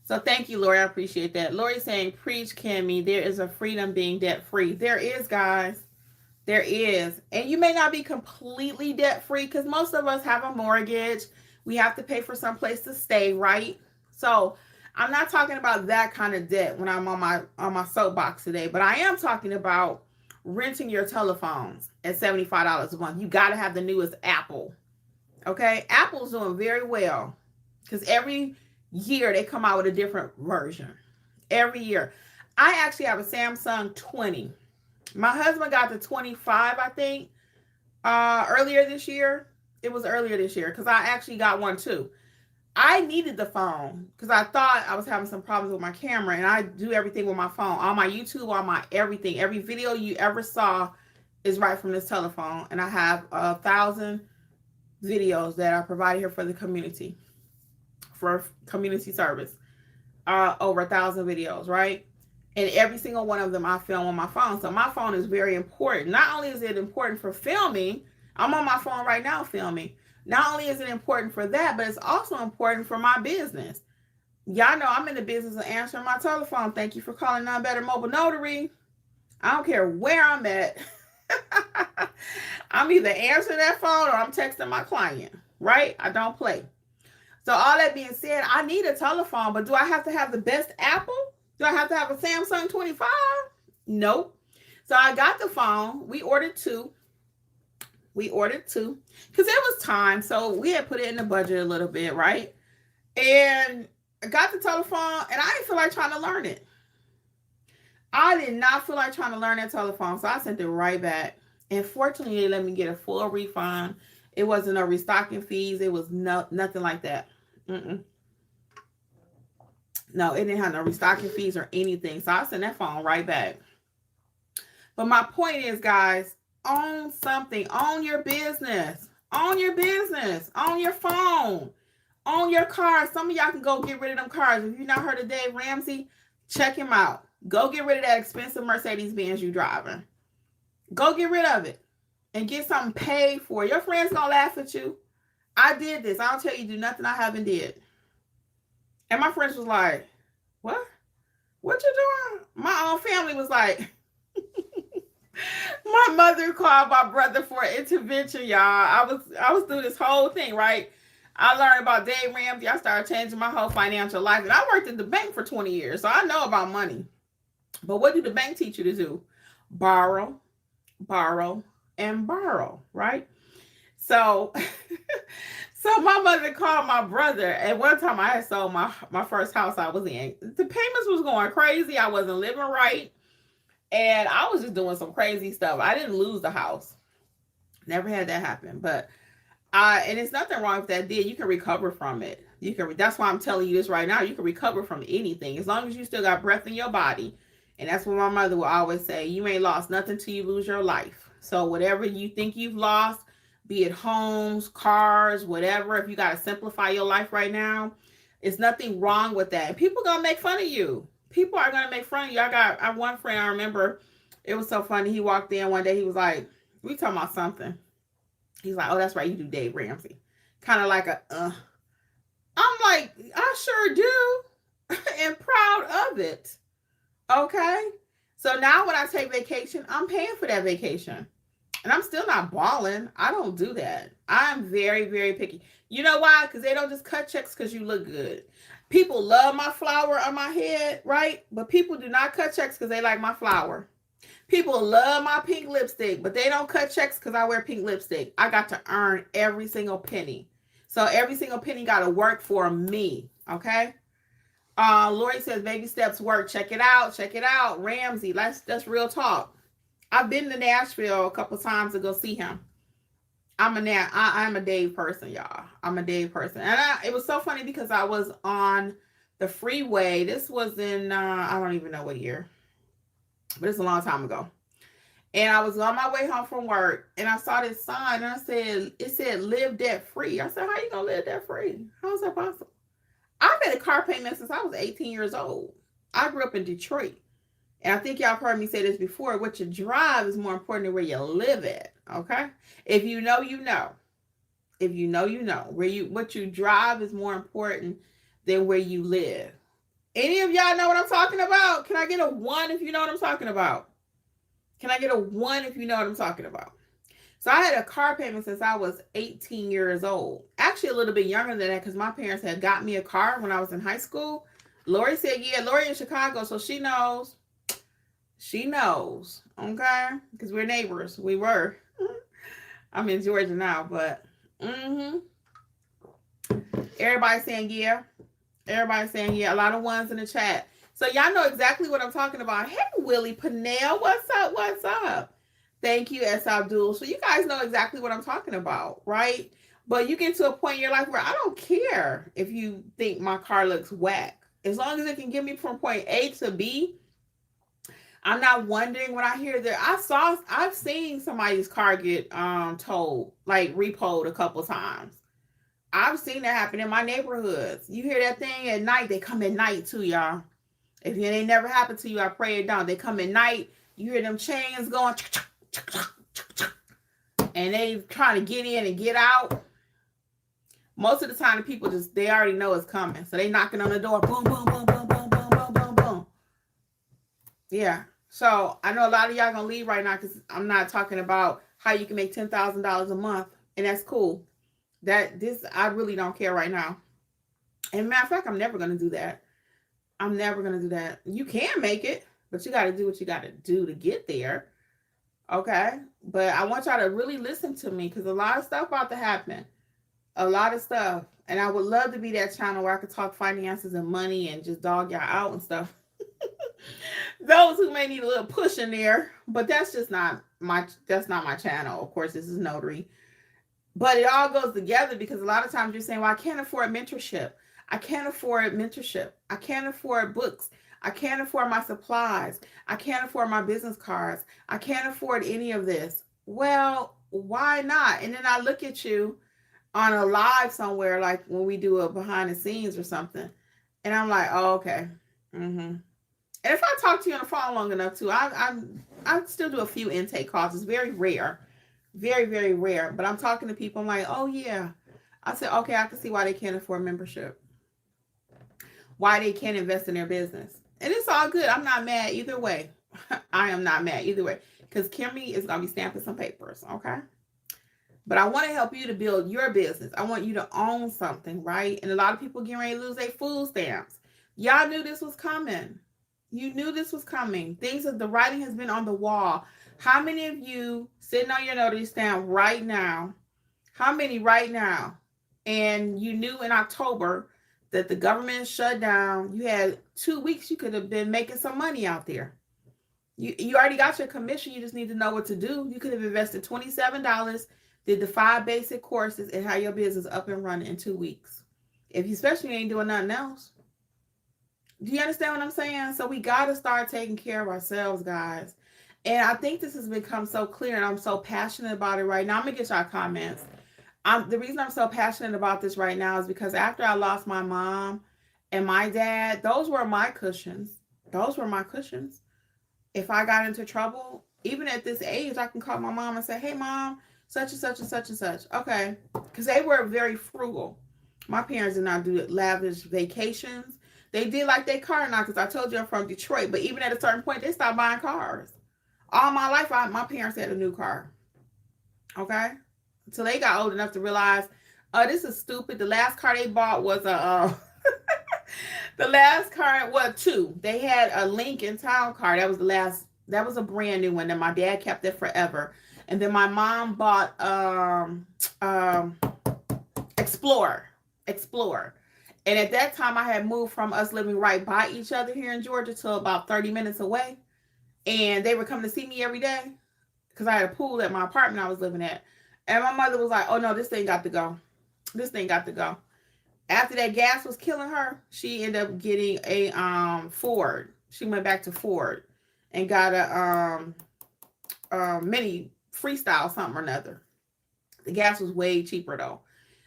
So thank you, Lori. I appreciate that. Lori saying, preach, Kimmi. There is a freedom being debt-free. There is, guys. There is. And you may not be completely debt-free because most of us have a mortgage. We have to pay for some place to stay, right? So I'm not talking about that kind of debt when I'm on my soapbox today, but I am talking about renting your telephones at $75 a month. You got to have the newest Apple. Okay? Apple's doing very well because every year they come out with a different version. Every year. I actually have a Samsung 20. My husband got the 25, I think, earlier this year. It was earlier this year because I actually got one too. I needed the phone because I thought I was having some problems with my camera, and I do everything with my phone. All my YouTube, all my everything. Every video you ever saw is right from this telephone, and I have 1,000 videos that are provided here for the community, for community service. Over 1,000 videos, right? And every single one of them I film on my phone. So my phone is very important. Not only is it important for filming, I'm on my phone right now filming. Not only is it important for that, but it's also important for my business. Y'all know I'm in the business of answering my telephone. Thank you for calling None Better Mobile Notary. I don't care where I'm at. I'm either answering that phone or I'm texting my client, right? I don't play. So all that being said, I need a telephone, but do I have to have the best Apple? Do I have to have a Samsung 25? Nope. So I got the phone. We ordered two because it was time. So we had put it in the budget a little bit, right? And I got the telephone and I didn't feel like trying to learn it. I did not feel like trying to learn that telephone. So I sent it right back. And fortunately, they let me get a full refund. It wasn't no restocking fees. It was nothing like that. No, it didn't have no restocking fees or anything. So I sent that phone right back. But my point is, guys, own something. Own your business. Own your business. Own your phone. Own your car. Some of y'all can go get rid of them cars. If you've not heard of Dave Ramsey, check him out. Go get rid of that expensive Mercedes-Benz you driving. Go get rid of it and get something paid for. Your friends gonna laugh at you. I did this. I don't tell you do nothing I haven't did. And my friends was like, what? What you doing? My own family was like, my mother called my brother for an intervention, y'all. I was through this whole thing, right? I learned about Dave Ramsey. I started changing my whole financial life. And I worked at the bank for 20 years, so I know about money. But what did the bank teach you to do? Borrow, borrow, and borrow, right? So, so my mother called my brother. At one time, I had sold my first house I was in. The payments was going crazy. I wasn't living right. And I was just doing some crazy stuff. I didn't lose the house. Never had that happen. But and it's nothing wrong if that did. You can recover from it. That's why I'm telling you this right now. You can recover from anything as long as you still got breath in your body. And that's what my mother will always say. You ain't lost nothing till you lose your life. So whatever you think you've lost, be it homes, cars, whatever, if you got to simplify your life right now, it's nothing wrong with that. And people going to make fun of you. People are going to make fun of you. I have one friend, I remember, it was so funny. He walked in one day. He was like, we talking about something. He's like, oh, that's right. You do Dave Ramsey. Kind of like I'm like, I sure do. And proud of it. Okay. So now when I take vacation, I'm paying for that vacation. And I'm still not balling. I don't do that. I'm very, very picky. You know why? Because they don't just cut checks because you look good. People love my flower on my head, right? But people do not cut checks because they like my flower. People love my pink lipstick, but they don't cut checks because I wear pink lipstick. I got to earn every single penny. So every single penny got to work for me, okay? Lori says, baby steps work. Check it out. Check it out. Ramsey, that's real talk. I've been to Nashville a couple times to go see him. I'm a Dave person, y'all. I'm a Dave person. And it was so funny because I was on the freeway. This was in, I don't even know what year, but it's a long time ago. And I was on my way home from work and I saw this sign and it said live debt free. I said, how you gonna live debt free? How is that possible? I've had a car payment since I was 18 years old. I grew up in Detroit. And I think y'all have heard me say this before. What you drive is more important than where you live at. Okay? If you know, you know. If you know, you know. What you drive is more important than where you live. Any of y'all know what I'm talking about? Can I get a 1 if you know what I'm talking about? Can I get a 1 if you know what I'm talking about? So I had a car payment since I was 18 years old. Actually, a little bit younger than that because my parents had got me a car when I was in high school. Lori said, yeah, Lori in Chicago, so she knows. She knows, okay? Because we're neighbors. We were. I'm in Georgia now, but everybody saying yeah. Everybody saying yeah. A lot of ones in the chat. So y'all know exactly what I'm talking about. Hey, Willie Pinnell, what's up? What's up? Thank you, S. Abdul. So you guys know exactly what I'm talking about, right? But you get to a point in your life where I don't care if you think my car looks whack. As long as it can get me from point A to B, I'm not wondering when I hear that. I've seen somebody's car get towed, like repoed a couple times. I've seen that happen in my neighborhoods. You hear that thing at night, they come at night too, y'all. If it ain't never happened to you, I pray it don't. They come at night, you hear them chains going, and they trying to get in and get out. Most of the time, the people they already know it's coming. So they knocking on the door, boom, boom, boom, boom, boom, boom, boom, boom, boom. Yeah. So I know a lot of y'all gonna leave right now because I'm not talking about how you can make $10,000 a month, and that's cool. I really don't care right now. And matter of fact, I'm never gonna do that. I'm never gonna do that. You can make it, but you gotta do what you gotta do to get there. Okay? But I want y'all to really listen to me because a lot of stuff about to happen. A lot of stuff. And I would love to be that channel where I could talk finances and money and just dog y'all out and stuff. Those who may need a little push in there, but that's not my channel. Of course, this is Notary. But it all goes together because a lot of times you're saying, well, I can't afford mentorship. I can't afford mentorship. I can't afford books. I can't afford my supplies. I can't afford my business cards. I can't afford any of this. Well, why not? And then I look at you on a live somewhere, like when we do a behind the scenes or something, and I'm like, oh, okay. And if I talk to you on the phone long enough too, I still do a few intake calls. It's very rare, very, very rare. But I'm talking to people. I'm like, oh yeah. I said, okay, I can see why they can't afford membership, why they can't invest in their business. And it's all good. I'm not mad either way. I am not mad either way, because Kimmy is going to be stamping some papers, okay? But I want to help you to build your business. I want you to own something, right? And a lot of people getting ready to lose their food stamps. Y'all knew this was coming. You knew this was coming. The writing has been on the wall. How many of you sitting on your notary stamp right now? How many right now? And you knew in October that the government shut down. You had 2 weeks. You could have been making some money out there. You already got your commission. You just need to know what to do. You could have invested $27, did the 5 basic courses, and had your business up and running in 2 weeks. If you especially ain't doing nothing else. Do you understand what I'm saying? So we got to start taking care of ourselves, guys. And I think this has become so clear, and I'm so passionate about it right now. I'm going to get y'all comments. The reason I'm so passionate about this right now is because after I lost my mom and my dad, those were my cushions. Those were my cushions. If I got into trouble, even at this age, I can call my mom and say, hey, Mom, such and such and such and such. Okay. Because they were very frugal. My parents did not do lavish vacations. They did like their car now, because I told you I'm from Detroit. But even at a certain point, they stopped buying cars. All my life, my parents had a new car. Okay? Until they got old enough to realize, oh, this is stupid. The last car they bought was the last car, well, 2. They had a Lincoln Town car. That was a brand new one. Then my dad kept it forever. And then my mom bought Explorer. And at that time, I had moved from us living right by each other here in Georgia to about 30 minutes away. And they would come to see me every day because I had a pool at my apartment I was living at. And my mother was like, oh, no, this thing got to go. This thing got to go. After that gas was killing her, she ended up getting a Ford. She went back to Ford and got a mini freestyle something or another. The gas was way cheaper, though.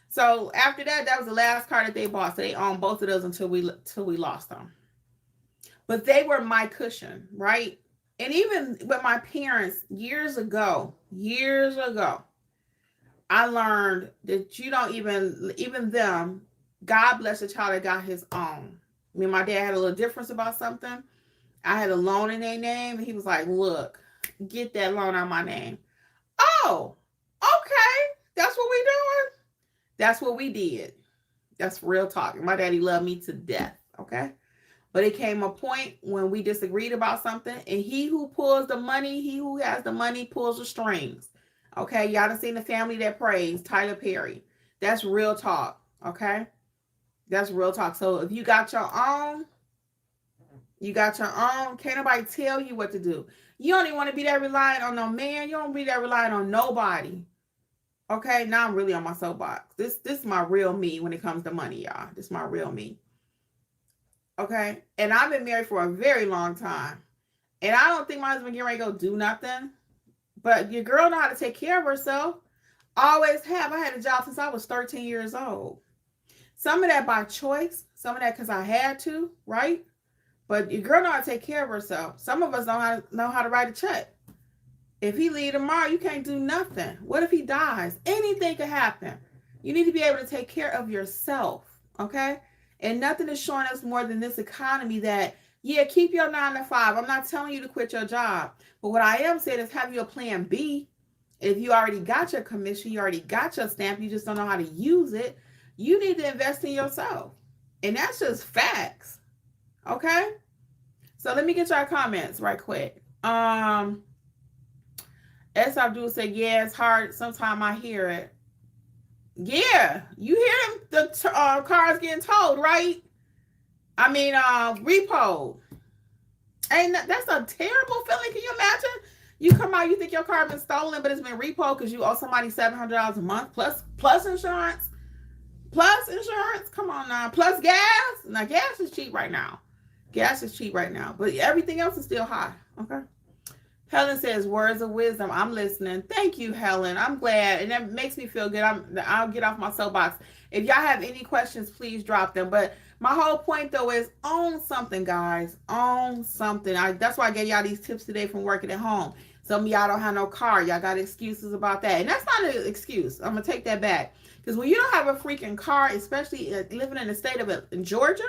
So after that, that was the last car that they bought. So they owned both of those until we lost them. But they were my cushion, right? And even with my parents years ago, I learned that you don't even them, God bless the child that got his own. I mean, my dad had a little difference about something. I had a loan in their name, and he was like, look, get that loan out my name. Oh, okay. That's what we doing? That's what we did. That's real talk. My daddy loved me to death, okay? But it came a point when we disagreed about something, and he who pulls the money, he who has the money pulls the strings. Okay, y'all done seen The Family That Prays, Tyler Perry. That's real talk, okay? That's real talk. So if you got your own, can't nobody tell you what to do. You don't even want to be that reliant on no man. You don't be that reliant on nobody. Okay, now I'm really on my soapbox. This is my real me when it comes to money, y'all. This is my real me. Okay, and I've been married for a very long time. And I don't think my husband getting ready to go do nothing. But your girl know how to take care of herself. Always have. I had a job since I was 13 years old. Some of that by choice. Some of that because I had to, right? But your girl know how to take care of herself. Some of us don't know how to write a check. If he leave tomorrow, you can't do nothing. What if he dies? Anything could happen. You need to be able to take care of yourself, okay? And nothing is showing us more than this economy that, yeah, keep your 9 to 5. I'm not telling you to quit your job. But what I am saying is have your plan B. If you already got your commission, you already got your stamp, you just don't know how to use it, you need to invest in yourself. And that's just facts. Okay? So let me get your comments right quick. S. Abdul said, yeah, it's hard. Sometimes I hear it. Yeah, you hear them, the cars getting towed, right? I mean, repo. And that's a terrible feeling. Can you imagine? You come out, you think your car been stolen, but it's been repo because you owe somebody $700 a month plus insurance. Plus insurance. Come on now. Plus gas. Now gas is cheap right now. Gas is cheap right now. But everything else is still high. Okay. Helen says, words of wisdom. I'm listening. Thank you, Helen. I'm glad. And that makes me feel good. I'll get off my soapbox. If y'all have any questions, please drop them. But my whole point, though, is own something, guys. Own something. That's why I gave y'all these tips today from working at home. Some of y'all don't have no car. Y'all got excuses about that. And that's not an excuse. I'm going to take that back. Because when you don't have a freaking car, especially living in the state of in Georgia,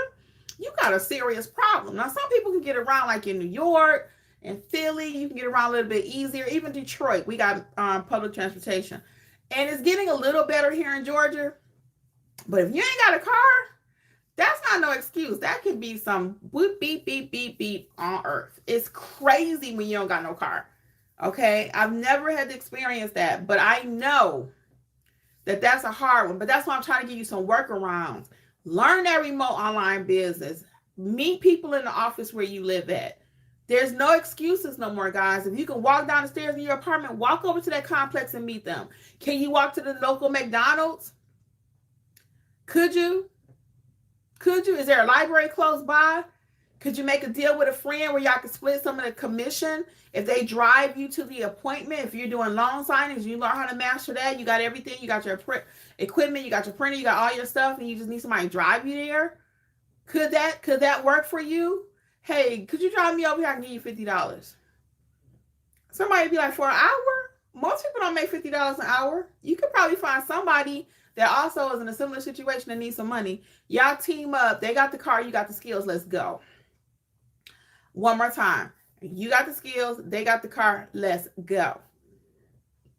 you got a serious problem. Now, some people can get around like in New York and Philly. You can get around a little bit easier. Even Detroit, we got public transportation. And it's getting a little better here in Georgia. But if you ain't got a car, that's not no excuse. That could be some whoop, beep, beep, beep, beep on earth. It's crazy when you don't got no car. Okay? I've never had to experience that. But I know that that's a hard one. But that's why I'm trying to give you some workarounds. Learn that remote online business. Meet people in the office where you live at. There's no excuses no more, guys. If you can walk down the stairs in your apartment, walk over to that complex and meet them. Can you walk to the local McDonald's? Could you? Is there a library close by? Could you make a deal with a friend where y'all can split some of the commission? If they drive you to the appointment, if you're doing loan signings, you learn how to master that. You got everything. You got your equipment. You got your printer. You got all your stuff, and you just need somebody to drive you there. Could that work for you? Hey, could you drive me over here? I can give you $50. Somebody be like, for an hour? Most people don't make $50 an hour. You could probably find somebody that also is in a similar situation and needs some money. Y'all team up. They got the car. You got the skills. Let's go. One more time. You got the skills. They got the car. Let's go.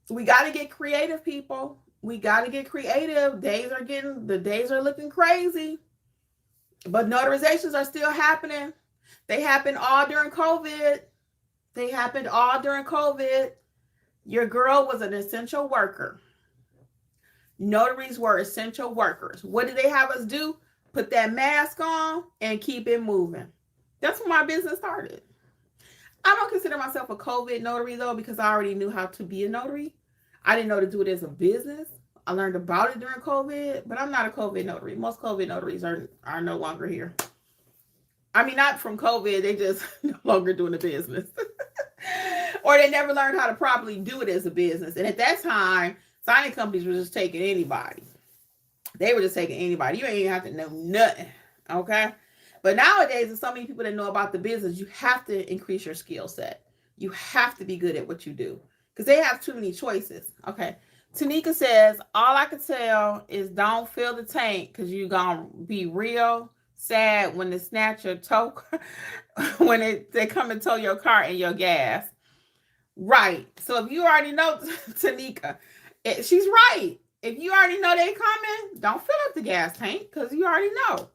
So we got to get creative, people. We got to get creative. The days are looking crazy. But notarizations are still happening. They happened all during COVID. Your girl was an essential worker. Notaries were essential workers. What did they have us do? Put that mask on and keep it moving. That's when my business started. I don't consider myself a COVID notary, though, because I already knew how to be a notary. I didn't know to do it as a business. I learned about it during COVID, but I'm not a COVID notary. Most COVID notaries are no longer here. I mean, not from COVID. They just no longer doing the business. Or they never learned how to properly do it as a business. And at that time, signing companies were just taking anybody. They were just taking anybody. You ain't even have to know nothing. Okay? But nowadays, there's so many people that know about the business. You have to increase your skill set. You have to be good at what you do. Because they have too many choices. Okay? Tanika says, all I can tell is don't fill the tank because you're going to be real sad when they snatch your tow, when they come and tow your car and your gas. Right. So if you already know, Tanika, she's right. If you already know they coming, don't fill up the gas tank because you already know.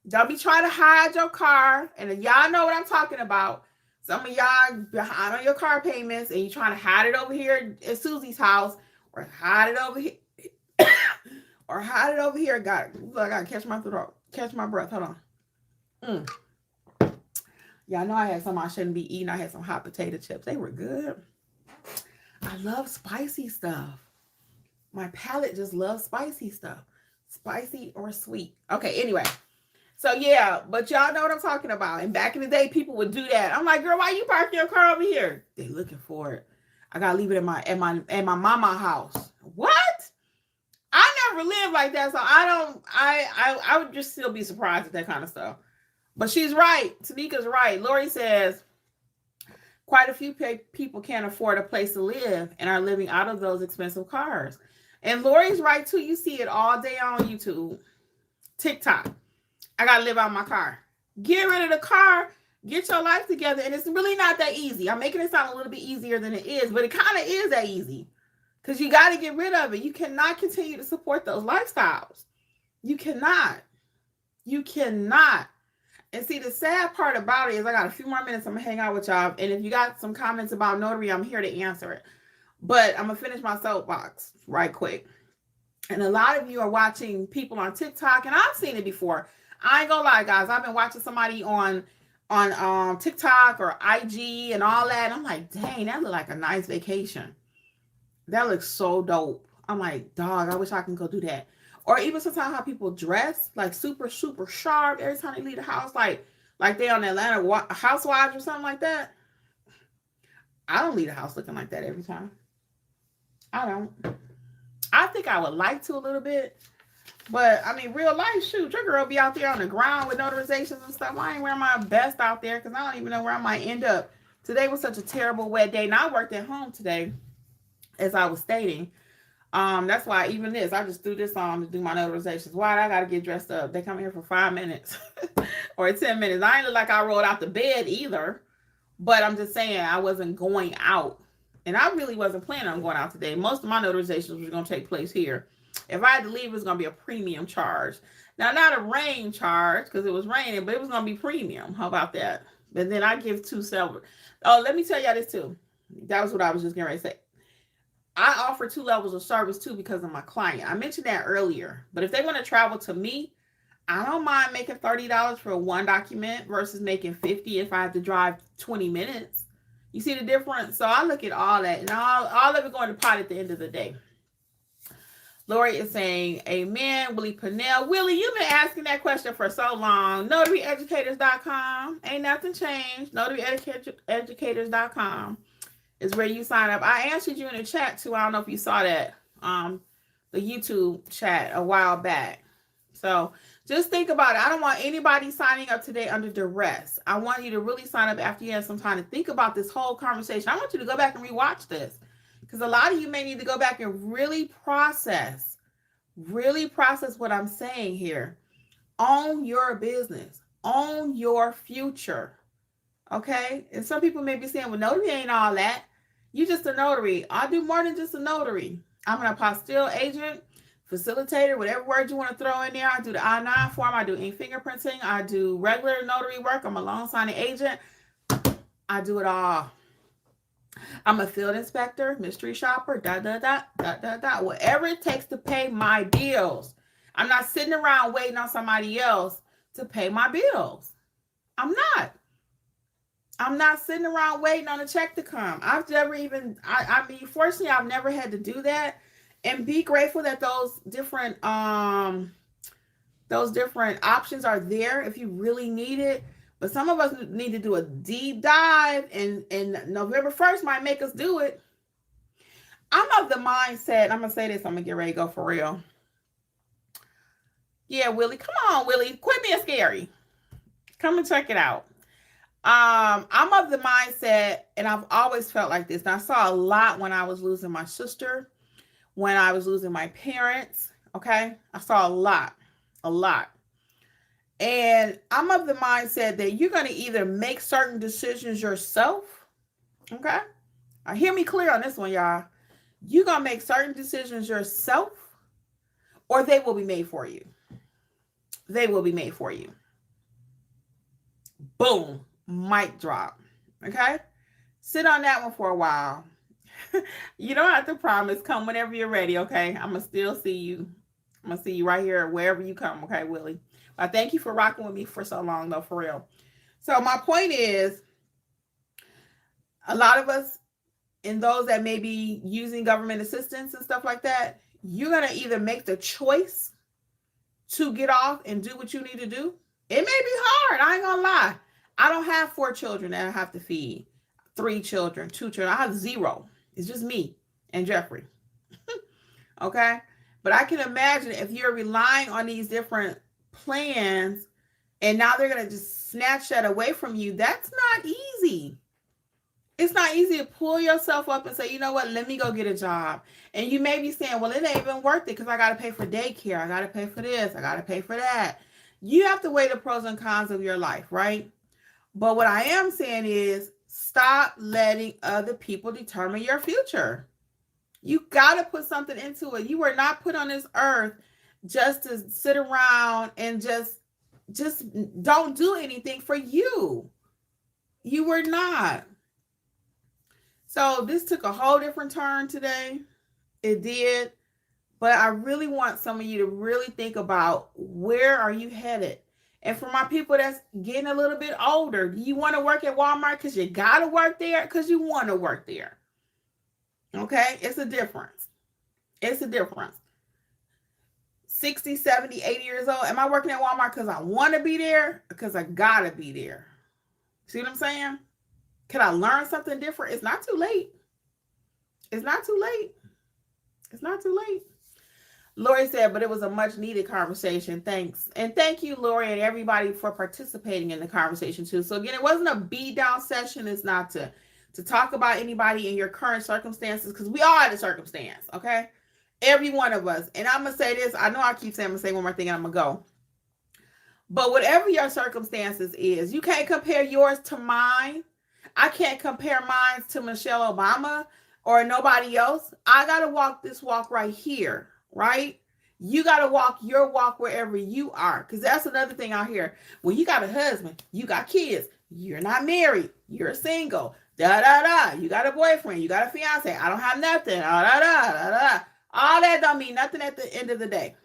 Don't be trying to hide your car. And if y'all know what I'm talking about, some of y'all behind on your car payments and you trying to hide it over here at Susie's house or hide it over here or hide it over here. I gotta catch my throat. Catch my breath. Hold on. Y'all know I had some I shouldn't be eating. I had some hot potato chips. They were good. I love spicy stuff. My palate just loves spicy stuff. Spicy or sweet. Okay, anyway. So yeah, but y'all know what I'm talking about. And back in the day, people would do that. I'm like, girl, why you parking your car over here? They looking for it. I gotta leave it at my mama house. What? I never lived like that, so I would just still be surprised at that kind of stuff. But she's right. Tanika's right. Lori says, quite a few people can't afford a place to live and are living out of those expensive cars. And Lori's right, too. You see it all day on YouTube. TikTok. I got to live out my car. Get rid of the car. Get your life together. And it's really not that easy. I'm making it sound a little bit easier than it is, but it kind of is that easy. Because you got to get rid of it. You cannot continue to support those lifestyles. You cannot. You cannot. And see, the sad part about it is I got a few more minutes. I'm going to hang out with y'all. And if you got some comments about notary, I'm here to answer it. But I'm going to finish my soapbox right quick. And a lot of you are watching people on TikTok. And I've seen it before. I ain't going to lie, guys. I've been watching somebody on TikTok or IG and all that. And I'm like, dang, that looked like a nice vacation. That looks so dope. I'm like, dog, I wish I can go do that. Or even sometimes how people dress, like super, super sharp every time they leave the house, like they on Atlanta Housewives or something like that. I don't leave the house looking like that every time. I don't. I think I would like to a little bit. But, I mean, real life, shoot, your girl be out there on the ground with notarizations and stuff. I ain't wearing my best out there because I don't even know where I might end up. Today was such a terrible wet day. And I worked at home today, as I was stating. That's why even this, I just threw this on to do my notarizations. Why I got to get dressed up? They come here for 5 minutes or 10 minutes. I ain't look like I rolled out the bed either. But I'm just saying I wasn't going out. And I really wasn't planning on going out today. Most of my notarizations were going to take place here. If I had to leave, it was going to be a premium charge. Now, not a rain charge because it was raining, but it was going to be premium. How about that? But then I give 2 silver. Oh, let me tell y'all this too. That was what I was just getting ready to say. I offer 2 levels of service too because of my client. I mentioned that earlier. But if they want to travel to me, I don't mind making $30 for one document versus making $50 if I have to drive 20 minutes. You see the difference? So I look at all that, and all of it going to pot at the end of the day. Lori is saying, amen. Willie Pennell. Willie, you've been asking that question for so long. NotaryEducators.com. Ain't nothing changed. NotaryEducators.com is where you sign up. I answered you in the chat too. I don't know if you saw that. The YouTube chat a while back. So just think about it. I don't want anybody signing up today under duress. I want you to really sign up after you have some time to think about this whole conversation. I want you to go back and rewatch this. Because a lot of you may need to go back and really process what I'm saying here. Own your business. Own your future. Okay? And some people may be saying, well, notary ain't all that. You just a notary. I do more than just a notary. I'm an apostille agent, facilitator, whatever word you want to throw in there. I do the I-9 form. I do ink fingerprinting. I do regular notary work. I'm a loan signing agent. I do it all. I'm a field inspector, mystery shopper, whatever it takes to pay my bills. I'm not sitting around waiting on somebody else to pay my bills. I'm not sitting around waiting on a check to come. I've never even, I mean, fortunately, I've never had to do that. And be grateful that those different options are there if you really need it. But some of us need to do a deep dive, and November 1st might make us do it. I'm of the mindset, I'm going to say this, I'm going to get ready to go for real. Yeah, Willie, come on, Willie, quit being scary. Come and check it out. I'm of the mindset, and I've always felt like this, and I saw a lot when I was losing my sister, when I was losing my parents, okay? I saw a lot. And I'm of the mindset that you're going to either make certain decisions yourself, okay? Now, hear me clear on this one, y'all. You're going to make certain decisions yourself, or they will be made for you. They will be made for you. Boom. Mic drop. Okay? Sit on that one for a while. You don't have to promise. Come whenever you're ready, okay? I'm going to still see you. I'm going to see you right here, wherever you come, okay, Willie? I thank you for rocking with me for so long, though, for real. So my point is, a lot of us, and those that may be using government assistance and stuff like that, you're going to either make the choice to get off and do what you need to do. It may be hard. I ain't going to lie. I don't have 4 children that I have to feed, 3 children, 2 children. I have 0. It's just me and Jeffrey. Okay? But I can imagine if you're relying on these different plans and now they're going to just snatch that away from you, that's not easy. It's not easy to pull yourself up and say, you know what, let me go get a job. And you may be saying, well, it ain't even worth it because I got to pay for daycare. I got to pay for this. I got to pay for that. You have to weigh the pros and cons of your life, right? But what I am saying is stop letting other people determine your future. You got to put something into it. You were not put on this earth just to sit around and just don't do anything for you. You were not. So this took a whole different turn today. It did. But I really want some of you to really think about, where are you headed? And for my people that's getting a little bit older, do you want to work at Walmart because you got to work there? Because you want to work there. Okay? It's a difference. It's a difference. 60, 70, 80 years old? Am I working at Walmart because I want to be there? Because I got to be there. See what I'm saying? Can I learn something different? It's not too late. It's not too late. It's not too late. Lori said, but it was a much needed conversation. Thanks. And thank you, Lori, and everybody for participating in the conversation too. So again, it wasn't a beat down session. It's not to talk about anybody in your current circumstances, because we all had a circumstance, okay? Every one of us. And I'm going to say this. I know I keep saying I'm going to say one more thing and I'm going to go. But whatever your circumstances is, you can't compare yours to mine. I can't compare mine to Michelle Obama or nobody else. I got to walk this walk right here, right? You got to walk your walk wherever you are. Because that's another thing out here. When you got a husband, you got kids, you're not married, you're single, you got a boyfriend, you got a fiance, I don't have nothing, all that don't mean nothing at the end of the day.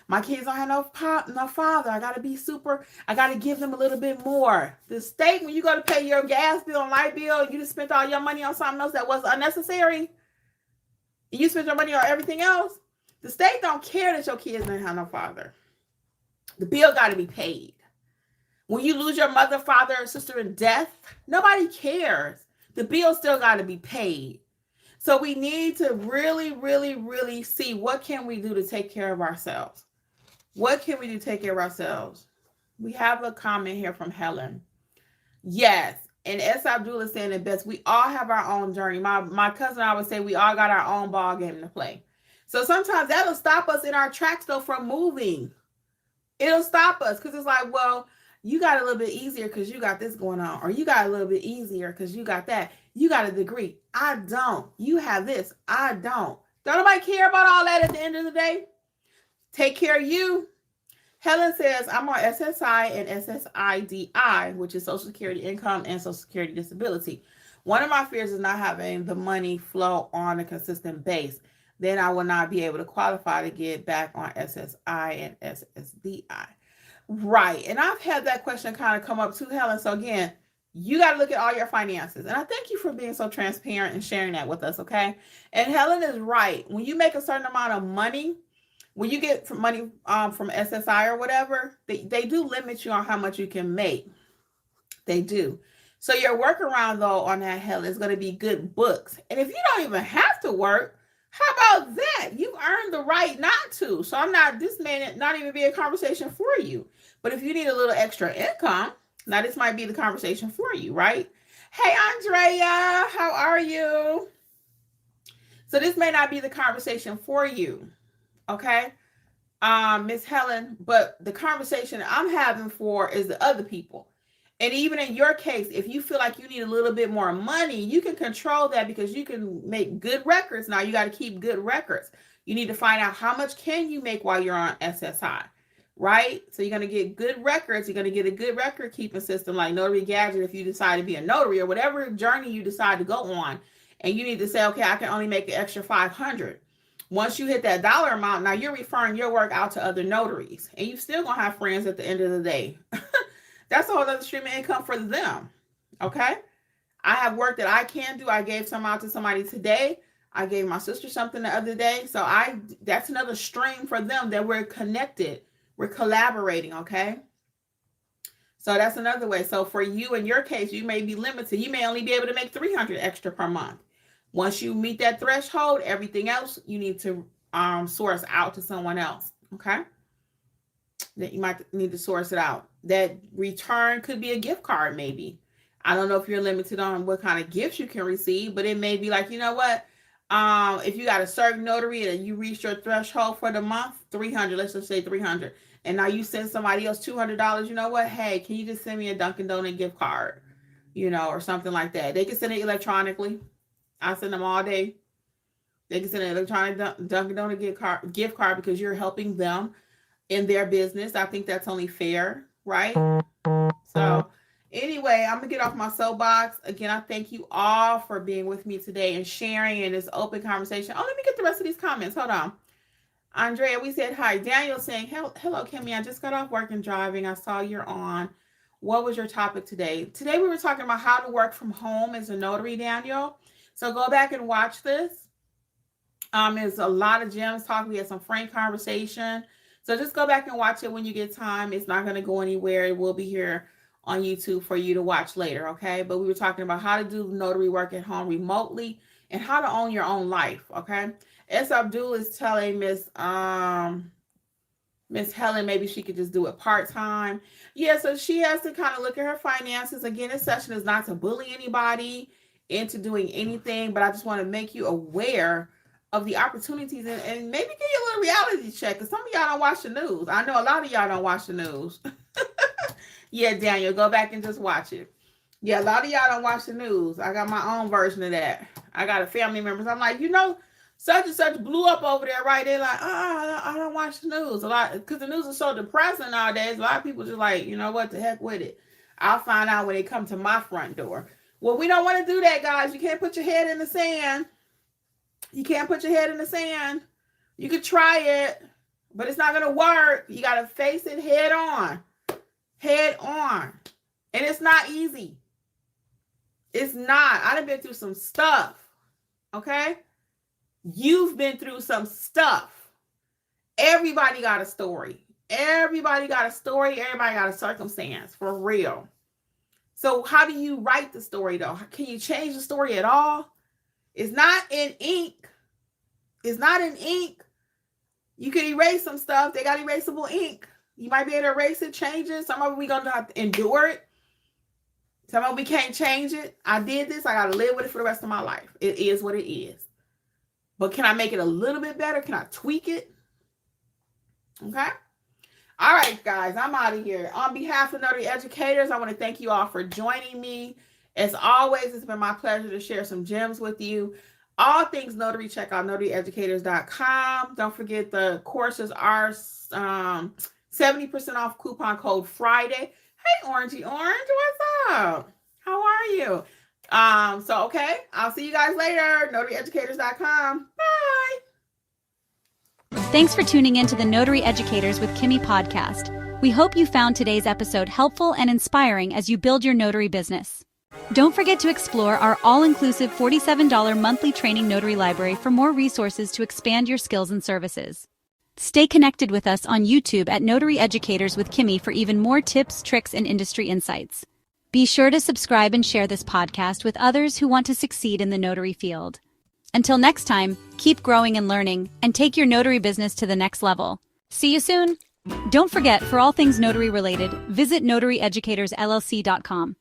My kids don't have no father. I got to give them a little bit more. The state, when you go to pay your gas bill and light bill, you just spent all your money on something else that was unnecessary. You spent your money on everything else. The state don't care that your kids don't have no father. The bill got to be paid. When you lose your mother, father, or sister in death, nobody cares. The bill still got to be paid. So we need to really, really, really see what can we do to take care of ourselves. What can we do to take care of ourselves? We have a comment here from Helen. Yes. And S. Abdul is saying it best. We all have our own journey. My cousin, I would say we all got our own ball game to play. So sometimes that'll stop us in our tracks though from moving. It'll stop us because it's like, well, you got a little bit easier because you got this going on. Or you got a little bit easier because you got that. You got a degree. I don't. You have this. I don't. Don't nobody care about all that at the end of the day? Take care of you. Helen says, I'm on SSI and SSIDI, which is Social Security Income and Social Security Disability. One of my fears is not having the money flow on a consistent base. Then I will not be able to qualify to get back on SSI and SSDI. Right. And I've had that question kind of come up too, Helen. So again, you got to look at all your finances. And I thank you for being so transparent and sharing that with us, okay? And Helen is right. When you make a certain amount of money, when you get money from SSI or whatever, they do limit you on how much you can make. They do. So your workaround, though, on that, Helen, is going to be good books. And if you don't even have to work, how about that? You earned the right not to. So this may not even be a conversation for you. But if you need a little extra income, now this might be the conversation for you, right? Hey, Andrea, how are you? So this may not be the conversation for you, okay? Miss Helen, but the conversation I'm having for is the other people. And even in your case, if you feel like you need a little bit more money, you can control that because you can make good records. Now you got to keep good records. You need to find out how much can you make while you're on SSI, right? So you're going to get good records. You're going to get a good record keeping system like Notary Gadget if you decide to be a notary or whatever journey you decide to go on. And you need to say, okay, I can only make an extra $500. Once you hit that dollar amount, now you're referring your work out to other notaries. And you still going to have friends at the end of the day. That's a whole other stream of income for them. Okay. I have work that I can do. I gave some out to somebody today. I gave my sister something the other day. So that's another stream for them that we're connected. We're collaborating. Okay. So that's another way. So for you, in your case, you may be limited. You may only be able to make $300 extra per month. Once you meet that threshold, everything else you need to source out to someone else. Okay. That you might need to source it out. That return could be a gift card, maybe. I don't know if you're limited on what kind of gifts you can receive, but it may be like, you know what? If you got a certain notary and you reach your threshold for the month, $300, let's just say $300. And now you send somebody else $200, you know what? Hey, can you just send me a Dunkin' Donut gift card? Or something like that. They can send it electronically. I send them all day. They can send an electronic Dunkin' Donut gift card because you're helping them in their business. I think that's only fair, right? So anyway, I'm gonna get off my soapbox. Again, I thank you all for being with me today and sharing in this open conversation. Oh, let me get the rest of these comments. Hold on. Andrea, we said hi. Daniel saying, hello, Kimmy. I just got off work and driving. I saw you're on. What was your topic today? Today we were talking about how to work from home as a notary, Daniel. So go back and watch this. There's a lot of gems talk. We had some frank conversation. So just go back and watch it when you get time. It's not going to go anywhere. It will be here on YouTube for you to watch later, okay? But we were talking about how to do notary work at home remotely and how to own your own life, okay? S. Abdul is telling Miss Helen maybe she could just do it part-time. Yeah, so she has to kind of look at her finances. Again, this session is not to bully anybody into doing anything, but I just want to make you aware of the opportunities and maybe give you a little reality check, because some of y'all don't watch the news. I know a lot of y'all don't watch the news. Yeah, Daniel, go back and just watch it. Yeah, a lot of y'all don't watch the news. I got my own version of that. I got a family members. I'm like, such and such blew up over there, right? They're like, I don't watch the news a lot, because the news is so depressing nowadays. A lot of people just like, you know what, the heck with it. I'll find out when they come to my front door. Well, we don't want to do that, guys. You can't put your head in the sand. You can't put your head in the sand. You could try it, but it's not going to work. You got to face it head on. Head on. And it's not easy. It's not. I done been through some stuff. Okay? You've been through some stuff. Everybody got a story. Everybody got a story. Everybody got a circumstance. For real. So how do you write the story, though? Can you change the story at all? It's not in ink. It's not in ink. You can erase some stuff. They got erasable ink. You might be able to erase it, change it. Some of it we going to have to endure it. Some of it we can't change it. I did this. I got to live with it for the rest of my life. It is what it is. But can I make it a little bit better? Can I tweak it? Okay. All right, guys, I'm out of here. On behalf of Notary Educators, I want to thank you all for joining me. As always, it's been my pleasure to share some gems with you. All things notary, check out notaryeducators.com. Don't forget the courses are 70% off, coupon code Friday. Hey, Orangey Orange, what's up? How are you? Okay, I'll see you guys later. notaryeducators.com. Bye. Thanks for tuning in to the Notary Educators with Kimmi podcast. We hope you found today's episode helpful and inspiring as you build your notary business. Don't forget to explore our all-inclusive $47 monthly training notary library for more resources to expand your skills and services. Stay connected with us on YouTube at Notary Educators with Kimmi for even more tips, tricks, and industry insights. Be sure to subscribe and share this podcast with others who want to succeed in the notary field. Until next time, keep growing and learning, and take your notary business to the next level. See you soon! Don't forget, for all things notary related, visit notaryeducatorsllc.com.